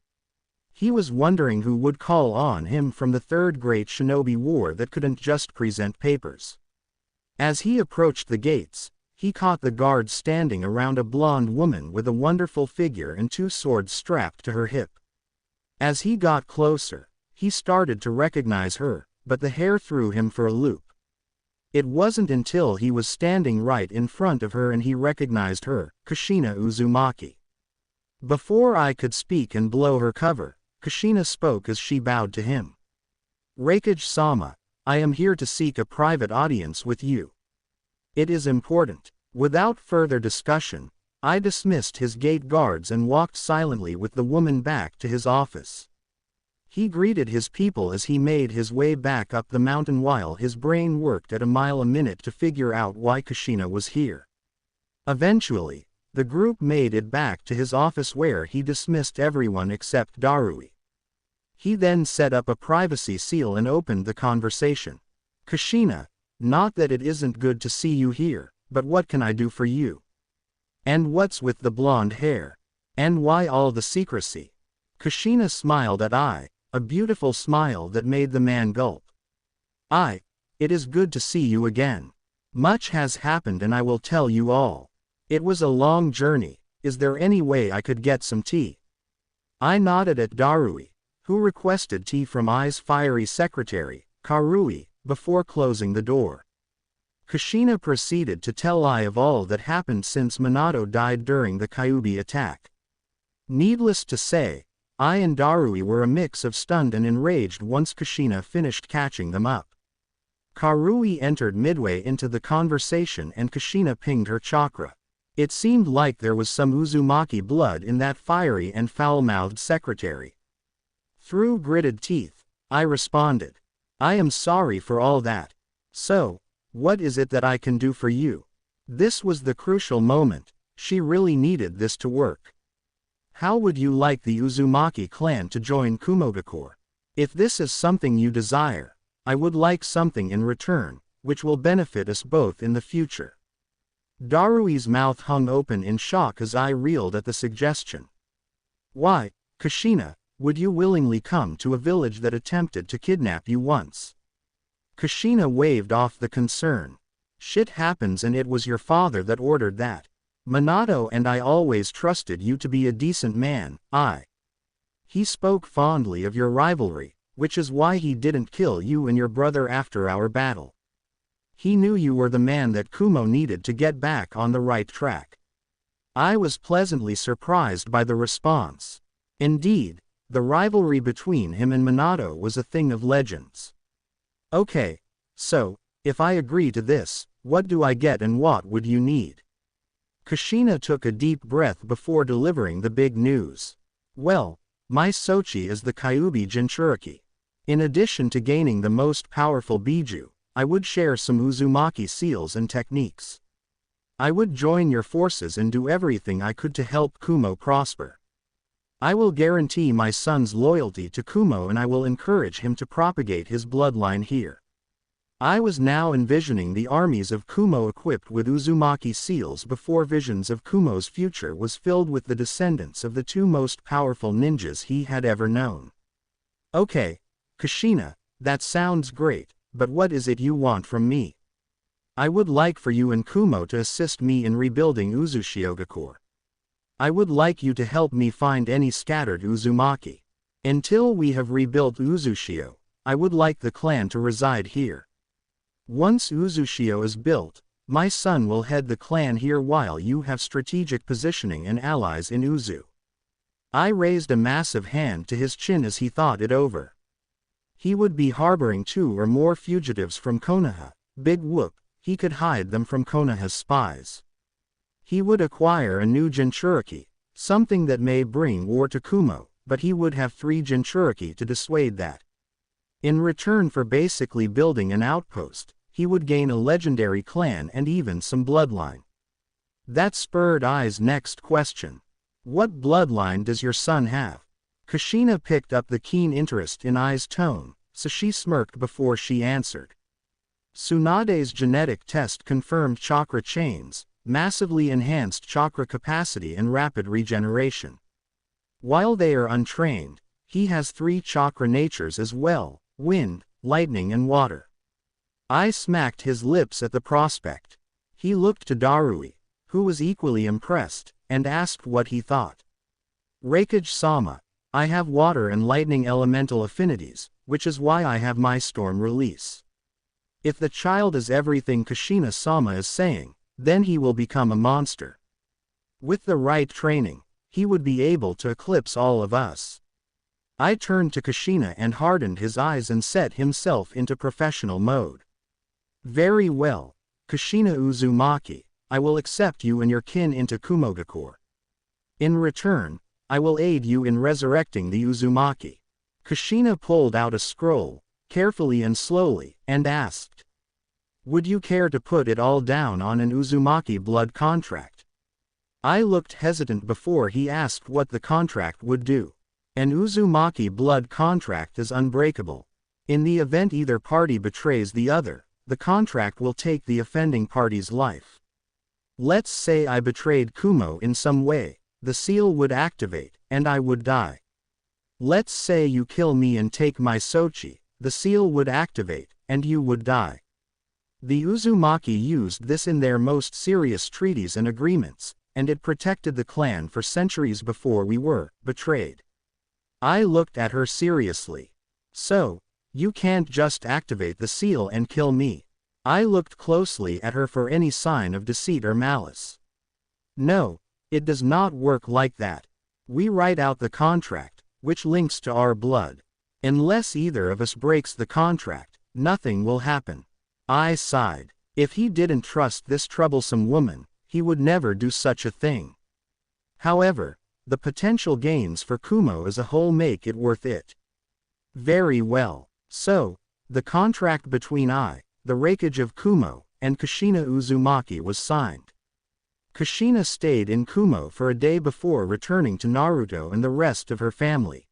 He was wondering who would call on him from the third great shinobi war that couldn't just present papers. As he approached the gates, he caught the guards standing around a blonde woman with a wonderful figure and 2 swords strapped to her hip. As he got closer, he started to recognize her, but the hair threw him for a loop. It wasn't until he was standing right in front of her and he recognized her, Kushina Uzumaki. Before I could speak and blow her cover, Kushina spoke as she bowed to him. Raikage-sama, I am here to seek a private audience with you. It is important. Without further discussion, I dismissed his gate guards and walked silently with the woman back to his office. He greeted his people as he made his way back up the mountain while his brain worked at a mile a minute to figure out why Kushina was here. Eventually, the group made it back to his office where he dismissed everyone except Darui. He then set up a privacy seal and opened the conversation. Kushina, not that it isn't good to see you here, but what can I do for you? And what's with the blonde hair? And why all the secrecy? Kushina smiled at a beautiful smile that made the man gulp. It is good to see you again. Much has happened and I will tell you all. It was a long journey. Is there any way I could get some tea? I nodded at Darui, who requested tea from I's fiery secretary, Karui, before closing the door. Kushina proceeded to tell I of all that happened since Minato died during the Kyuubi attack. Needless to say, I and Darui were a mix of stunned and enraged once Kushina finished catching them up. Karui entered midway into the conversation and Kushina pinged her chakra. It seemed like there was some Uzumaki blood in that fiery and foul-mouthed secretary. Through gritted teeth, I responded. I am sorry for all that. So, what is it that I can do for you? This was the crucial moment. She really needed this to work. How would you like the Uzumaki clan to join Kumogakure? If this is something you desire, I would like something in return, which will benefit us both in the future. Darui's mouth hung open in shock as I reeled at the suggestion. Why, Kushina, would you willingly come to a village that attempted to kidnap you once? Kushina waved off the concern. Shit happens and it was your father that ordered that. Minato and I always trusted you to be a decent man, He spoke fondly of your rivalry, which is why he didn't kill you and your brother after our battle. He knew you were the man that Kumo needed to get back on the right track. I was pleasantly surprised by the response. Indeed, the rivalry between him and Minato was a thing of legends. Okay, so, if I agree to this, what do I get and what would you need? Kushina took a deep breath before delivering the big news. Well, my Sochi is the Kyuubi Jinchuriki. In addition to gaining the most powerful Biju, I would share some Uzumaki seals and techniques. I would join your forces and do everything I could to help Kumo prosper. I will guarantee my son's loyalty to Kumo and I will encourage him to propagate his bloodline here. I was now envisioning the armies of Kumo equipped with Uzumaki seals before visions of Kumo's future was filled with the descendants of the 2 most powerful ninjas he had ever known. Okay, Kushina, that sounds great, but what is it you want from me? I would like for you and Kumo to assist me in rebuilding Uzushiogakure. I would like you to help me find any scattered Uzumaki. Until we have rebuilt Uzushio, I would like the clan to reside here. Once Uzushio is built, my son will head the clan here while you have strategic positioning and allies in Uzu. I raised a massive hand to his chin as he thought it over. He would be harboring 2 or more fugitives from Konoha. Big whoop, he could hide them from Konoha's spies. He would acquire a new Jinchuriki, something that may bring war to Kumo, but he would have 3 Jinchuriki to dissuade that. In return for basically building an outpost, he would gain a legendary clan and even some bloodline. That spurred Ai's next question. What bloodline does your son have? Kushina picked up the keen interest in Ai's tone, so she smirked before she answered. Tsunade's genetic test confirmed chakra chains, massively enhanced chakra capacity and rapid regeneration. While they are untrained, he has 3 chakra natures as well: wind, lightning and water. Ai smacked his lips at the prospect. He looked to Darui, who was equally impressed, and asked what he thought. Reikage-sama, I have water and lightning elemental affinities, which is why I have my storm release. If the child is everything Kushina-sama is saying, then he will become a monster. With the right training, he would be able to eclipse all of us. I turned to Kushina and hardened his eyes and set himself into professional mode. Very well, Kushina Uzumaki, I will accept you and your kin into Kumogakure. In return, I will aid you in resurrecting the Uzumaki. Kushina pulled out a scroll, carefully and slowly, and asked, would you care to put it all down on an Uzumaki blood contract? I looked hesitant before he asked what the contract would do. An Uzumaki blood contract is unbreakable. In the event either party betrays the other, the contract will take the offending party's life. Let's say I betrayed Kumo in some way, the seal would activate, and I would die. Let's say you kill me and take my Sochi, the seal would activate, and you would die. The Uzumaki used this in their most serious treaties and agreements, and it protected the clan for centuries before we were betrayed. I looked at her seriously. So, you can't just activate the seal and kill me. I looked closely at her for any sign of deceit or malice. No, it does not work like that. We write out the contract, which links to our blood. Unless either of us breaks the contract, nothing will happen. I sighed. If he didn't trust this troublesome woman, he would never do such a thing. However, the potential gains for Kumo as a whole make it worth it. Very well. So, the contract between I, the Reikage of Kumo, and Kushina Uzumaki was signed. Kushina stayed in Kumo for a day before returning to Naruto and the rest of her family.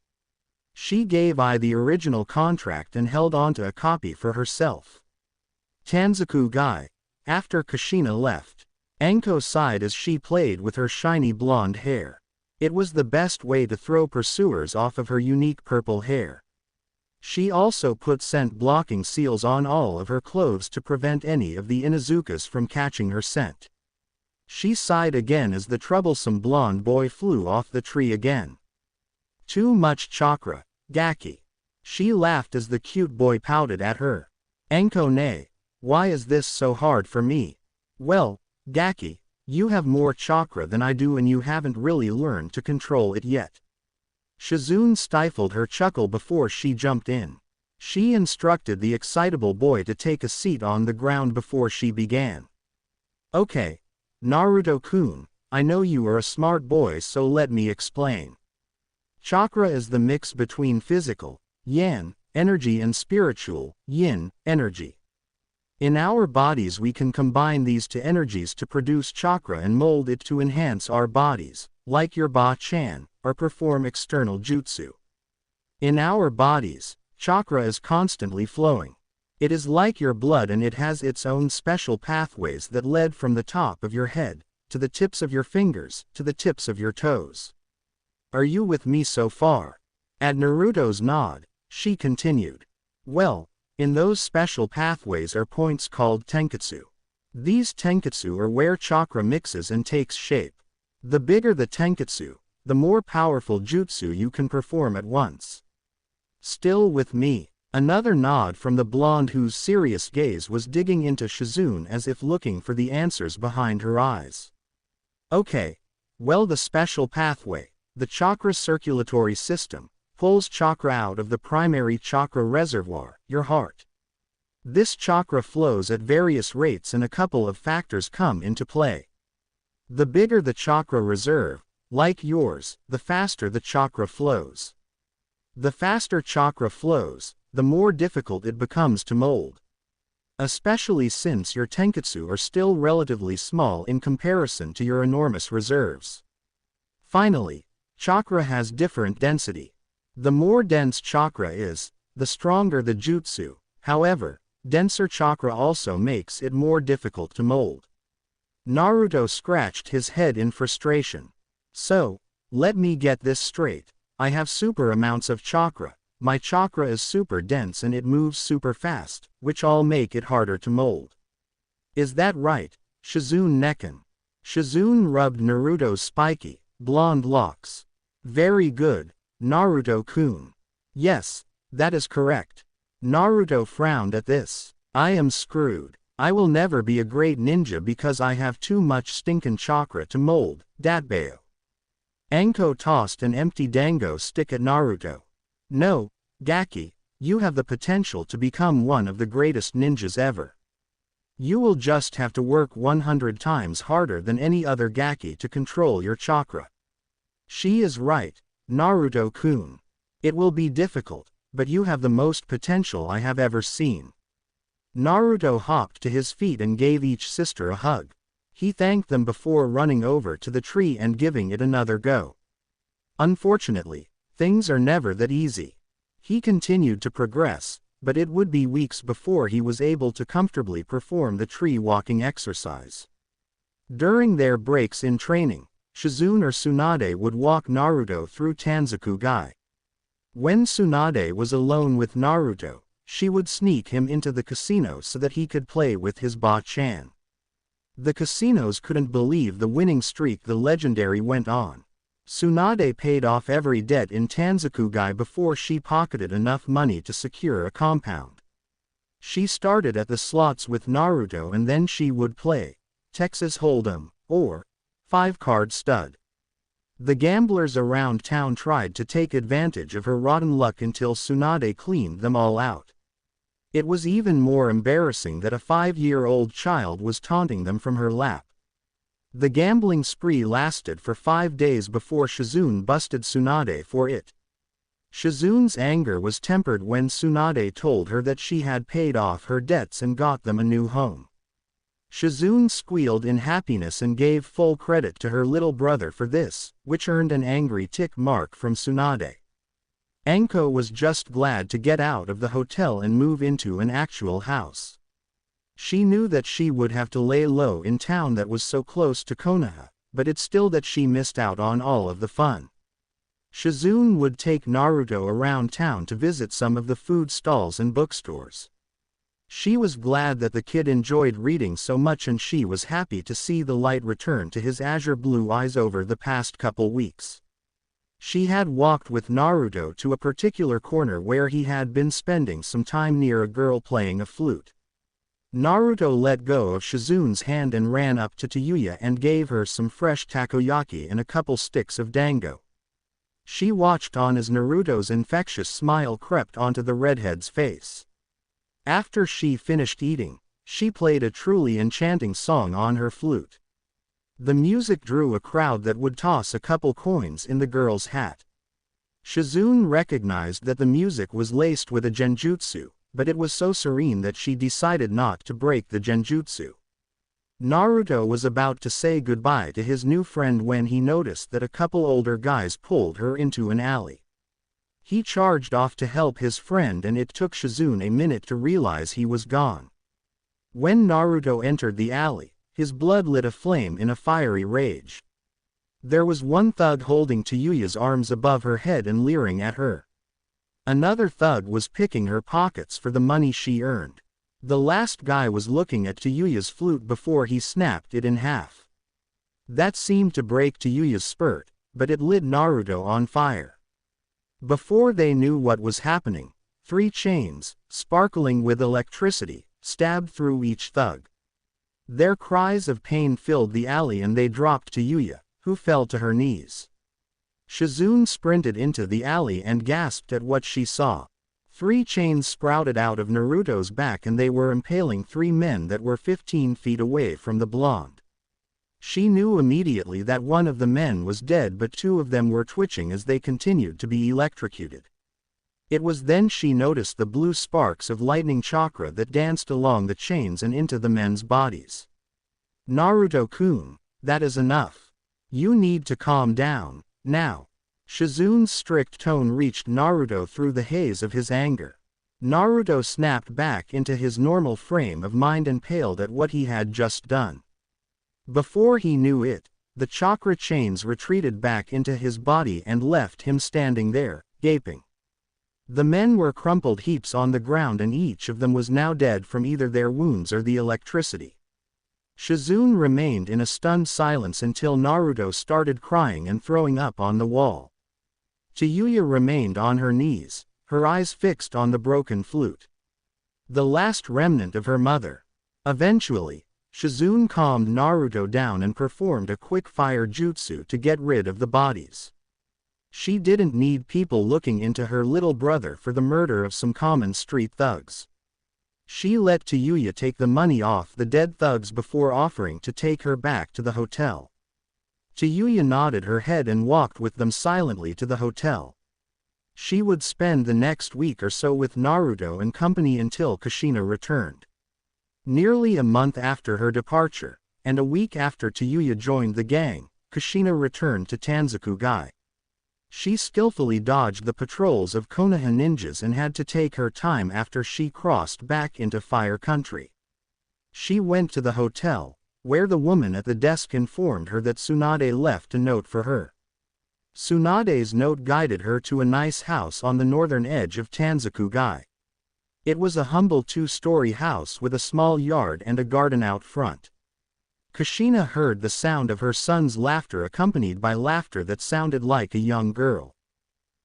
She gave I the original contract and held onto a copy for herself. Tanzaku Gai. After Kushina left, Enko sighed as she played with her shiny blonde hair. It was the best way to throw pursuers off of her unique purple hair. She also put scent blocking seals on all of her clothes to prevent any of the Inuzukas from catching her scent. She sighed again as the troublesome blonde boy flew off the tree again. Too much chakra, Gaki. She laughed as the cute boy pouted at her. Enko ne. Why is this so hard for me? Well, Gaki, you have more chakra than I do and you haven't really learned to control it yet. Shizune stifled her chuckle before she jumped in. She instructed the excitable boy to take a seat on the ground before she began. Okay, Naruto-kun, I know you are a smart boy, so let me explain. Chakra is the mix between physical, yang, energy and spiritual, yin, energy. In our bodies we can combine these two energies to produce chakra and mold it to enhance our bodies, like your ba-chan, or perform external jutsu. In our bodies, chakra is constantly flowing. It is like your blood and it has its own special pathways that lead from the top of your head, to the tips of your fingers, to the tips of your toes. Are you with me so far? At Naruto's nod, she continued. Well, in those special pathways are points called tenketsu. These tenketsu are where chakra mixes and takes shape. The bigger the tenketsu, the more powerful jutsu you can perform at once. Still with me? Another nod from the blonde whose serious gaze was digging into Shizune as if looking for the answers behind her eyes. Okay. Well, the special pathway, the chakra circulatory system, pulls chakra out of the primary chakra reservoir, your heart. This chakra flows at various rates and a couple of factors come into play. The bigger the chakra reserve, like yours, the faster the chakra flows. The faster chakra flows, the more difficult it becomes to mold. Especially since your tenketsu are still relatively small in comparison to your enormous reserves. Finally, chakra has different density. The more dense chakra is, the stronger the jutsu. However, denser chakra also makes it more difficult to mold. Naruto scratched his head in frustration. So, let me get this straight. I have super amounts of chakra. My chakra is super dense and it moves super fast, which all make it harder to mold. Is that right, Shizune Nekken? Shizune rubbed Naruto's spiky, blonde locks. Very good, Naruto-kun. Yes, that is correct. Naruto frowned at this. I am screwed. I will never be a great ninja because I have too much stinkin' chakra to mold, Datbeo. Anko tossed an empty dango stick at Naruto. No, Gaki, you have the potential to become one of the greatest ninjas ever. You will just have to work 100 times harder than any other Gaki to control your chakra. She is right, Naruto-kun. It will be difficult, but you have the most potential I have ever seen. Naruto hopped to his feet and gave each sister a hug. He thanked them before running over to the tree and giving it another go. Unfortunately, things are never that easy. He continued to progress, but it would be weeks before he was able to comfortably perform the tree walking exercise. During their breaks in training, Shizune or Tsunade would walk Naruto through Tanzaku-gai. When Tsunade was alone with Naruto, she would sneak him into the casino so that he could play with his ba-chan. The casinos couldn't believe the winning streak the legendary went on. Tsunade paid off every debt in Tanzaku-gai before she pocketed enough money to secure a compound. She started at the slots with Naruto and then she would play Texas Hold'em, or 5-card stud. The gamblers around town tried to take advantage of her rotten luck until Tsunade cleaned them all out. It was even more embarrassing that a 5-year-old child was taunting them from her lap. The gambling spree lasted for 5 days before Shizune busted Tsunade for it. Shizune's anger was tempered when Tsunade told her that she had paid off her debts and got them a new home. Shizune squealed in happiness and gave full credit to her little brother for this, which earned an angry tick mark from Tsunade. Anko was just glad to get out of the hotel and move into an actual house. She knew that she would have to lay low in town that was so close to Konoha, but it's still that she missed out on all of the fun. Shizune would take Naruto around town to visit some of the food stalls and bookstores. She was glad that the kid enjoyed reading so much and she was happy to see the light return to his azure blue eyes over the past couple weeks. She had walked with Naruto to a particular corner where he had been spending some time near a girl playing a flute. Naruto let go of Shizune's hand and ran up to Tayuya and gave her some fresh takoyaki and a couple sticks of dango. She watched on as Naruto's infectious smile crept onto the redhead's face. After she finished eating, she played a truly enchanting song on her flute. The music drew a crowd that would toss a couple coins in the girl's hat. Shizune recognized that the music was laced with a genjutsu, but it was so serene that she decided not to break the genjutsu. Naruto was about to say goodbye to his new friend when he noticed that a couple older guys pulled her into an alley. He charged off to help his friend and it took Shizune a minute to realize he was gone. When Naruto entered the alley, his blood lit aflame in a fiery rage. There was one thug holding Tayuya's arms above her head and leering at her. Another thug was picking her pockets for the money she earned. The last guy was looking at Tayuya's flute before he snapped it in half. That seemed to break Tayuya's spirit, but it lit Naruto on fire. Before they knew what was happening, 3 chains, sparkling with electricity, stabbed through each thug. Their cries of pain filled the alley and they dropped Tayuya, who fell to her knees. Shizune sprinted into the alley and gasped at what she saw. 3 chains sprouted out of Naruto's back and they were impaling 3 men that were 15 feet away from the blonde. She knew immediately that one of the men was dead but 2 of them were twitching as they continued to be electrocuted. It was then she noticed the blue sparks of lightning chakra that danced along the chains and into the men's bodies. Naruto-kun, that is enough. You need to calm down, now. Shizune's strict tone reached Naruto through the haze of his anger. Naruto snapped back into his normal frame of mind and paled at what he had just done. Before he knew it, the chakra chains retreated back into his body and left him standing there, gaping. The men were crumpled heaps on the ground and each of them was now dead from either their wounds or the electricity. Shizune remained in a stunned silence until Naruto started crying and throwing up on the wall. Chiyuya remained on her knees, her eyes fixed on the broken flute. The last remnant of her mother. Eventually, Shizune calmed Naruto down and performed a quick-fire jutsu to get rid of the bodies. She didn't need people looking into her little brother for the murder of some common street thugs. She let Chiyuya take the money off the dead thugs before offering to take her back to the hotel. Chiyuya nodded her head and walked with them silently to the hotel. She would spend the next week or so with Naruto and company until Kushina returned. Nearly a month after her departure, and a week after Chiyuya joined the gang, Kushina returned to Tanzaku-gai. She skillfully dodged the patrols of Konoha ninjas and had to take her time after she crossed back into Fire Country. She went to the hotel, where the woman at the desk informed her that Tsunade left a note for her. Tsunade's note guided her to a nice house on the northern edge of Tanzaku-gai. It was a humble two-story house with a small yard and a garden out front. Kushina heard the sound of her son's laughter accompanied by laughter that sounded like a young girl.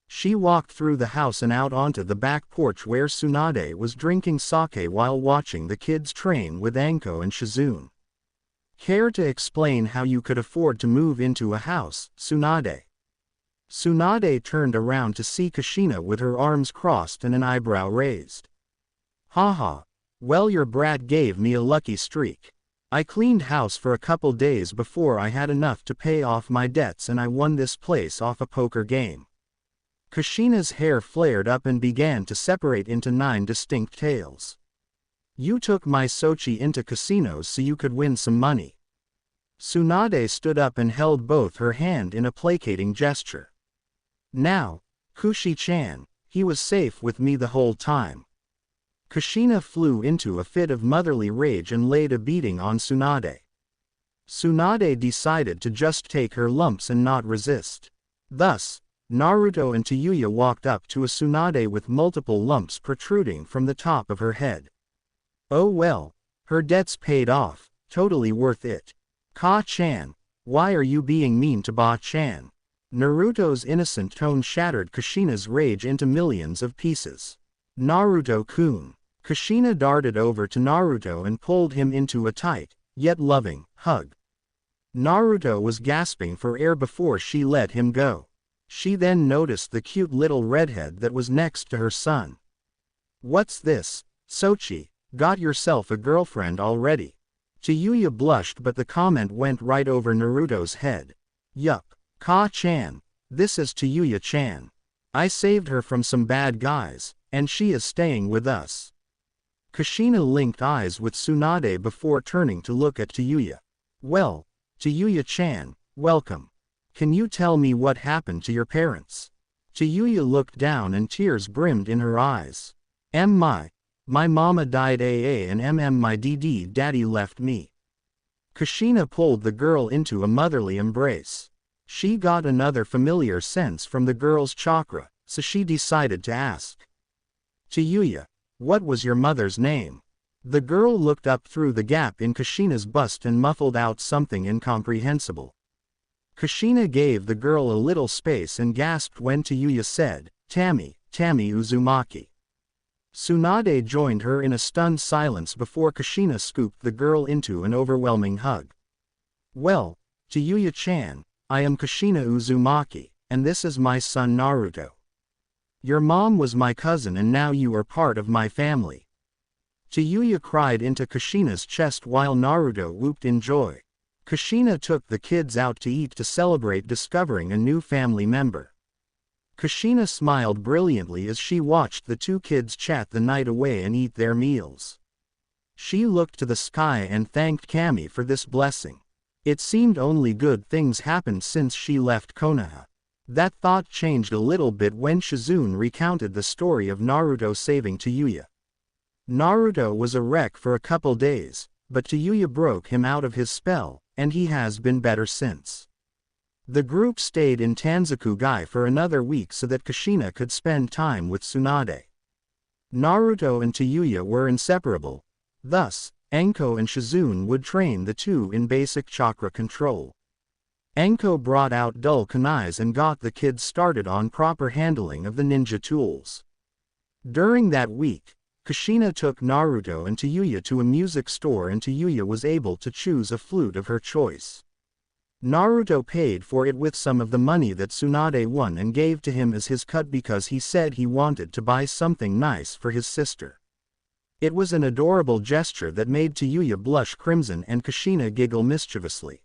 She walked through the house and out onto the back porch where Tsunade was drinking sake while watching the kids train with Anko and Shizune. Care to explain how you could afford to move into a house, Tsunade? Tsunade turned around to see Kushina with her arms crossed and an eyebrow raised. Haha, well your brat gave me a lucky streak. I cleaned house for a couple days before I had enough to pay off my debts and I won this place off a poker game. Kushina's hair flared up and began to separate into 9 distinct tails. You took my Sochi into casinos so you could win some money. Tsunade stood up and held both her hand in a placating gesture. Now, Kushi-chan, he was safe with me the whole time. Kushina flew into a fit of motherly rage and laid a beating on Tsunade. Tsunade decided to just take her lumps and not resist. Thus, Naruto and Chiyuya walked up to a Tsunade with multiple lumps protruding from the top of her head. Oh well, her debts paid off, totally worth it. Ka-chan, why are you being mean to Ba-chan? Naruto's innocent tone shattered Kushina's rage into millions of pieces. Naruto-kun. Kushina darted over to Naruto and pulled him into a tight, yet loving, hug. Naruto was gasping for air before she let him go. She then noticed the cute little redhead that was next to her son. What's this, Sochi, got yourself a girlfriend already? Chiyuya blushed but the comment went right over Naruto's head. Yup, Ka-chan, this is Chiyuya-chan. I saved her from some bad guys, and she is staying with us. Kushina linked eyes with Tsunade before turning to look at Chiyuya. Well, Chiyuya-chan, welcome. Can you tell me what happened to your parents? Chiyuya looked down and tears brimmed in her eyes. My mama died and my daddy left me. Kushina pulled the girl into a motherly embrace. She got another familiar sense from the girl's chakra, so she decided to ask. Chiyuya, what was your mother's name? The girl looked up through the gap in Kushina's bust and muffled out something incomprehensible. Kushina gave the girl a little space and gasped when Chiyuya said, Tammy Uzumaki. Tsunade joined her in a stunned silence before Kushina scooped the girl into an overwhelming hug. Well, Chiyuya-chan, I am Kushina Uzumaki, and this is my son Naruto. Your mom was my cousin and now you are part of my family. Chiyuya cried into Kushina's chest while Naruto whooped in joy. Kushina took the kids out to eat to celebrate discovering a new family member. Kushina smiled brilliantly as she watched the two kids chat the night away and eat their meals. She looked to the sky and thanked Kami for this blessing. It seemed only good things happened since she left Konoha. That thought changed a little bit when Shizune recounted the story of Naruto saving Tayuya. Naruto was a wreck for a couple days, but Tayuya broke him out of his spell, and he has been better since. The group stayed in Tanzakugai for another week so that Kushina could spend time with Tsunade. Naruto and Tayuya were inseparable. Thus, Enko and Shizune would train the two in basic chakra control. Enko brought out dull kunais and got the kids started on proper handling of the ninja tools. During that week, Kushina took Naruto and Tayuya to a music store and Tayuya was able to choose a flute of her choice. Naruto paid for it with some of the money that Tsunade won and gave to him as his cut because he said he wanted to buy something nice for his sister. It was an adorable gesture that made Tayuya blush crimson and Kushina giggle mischievously.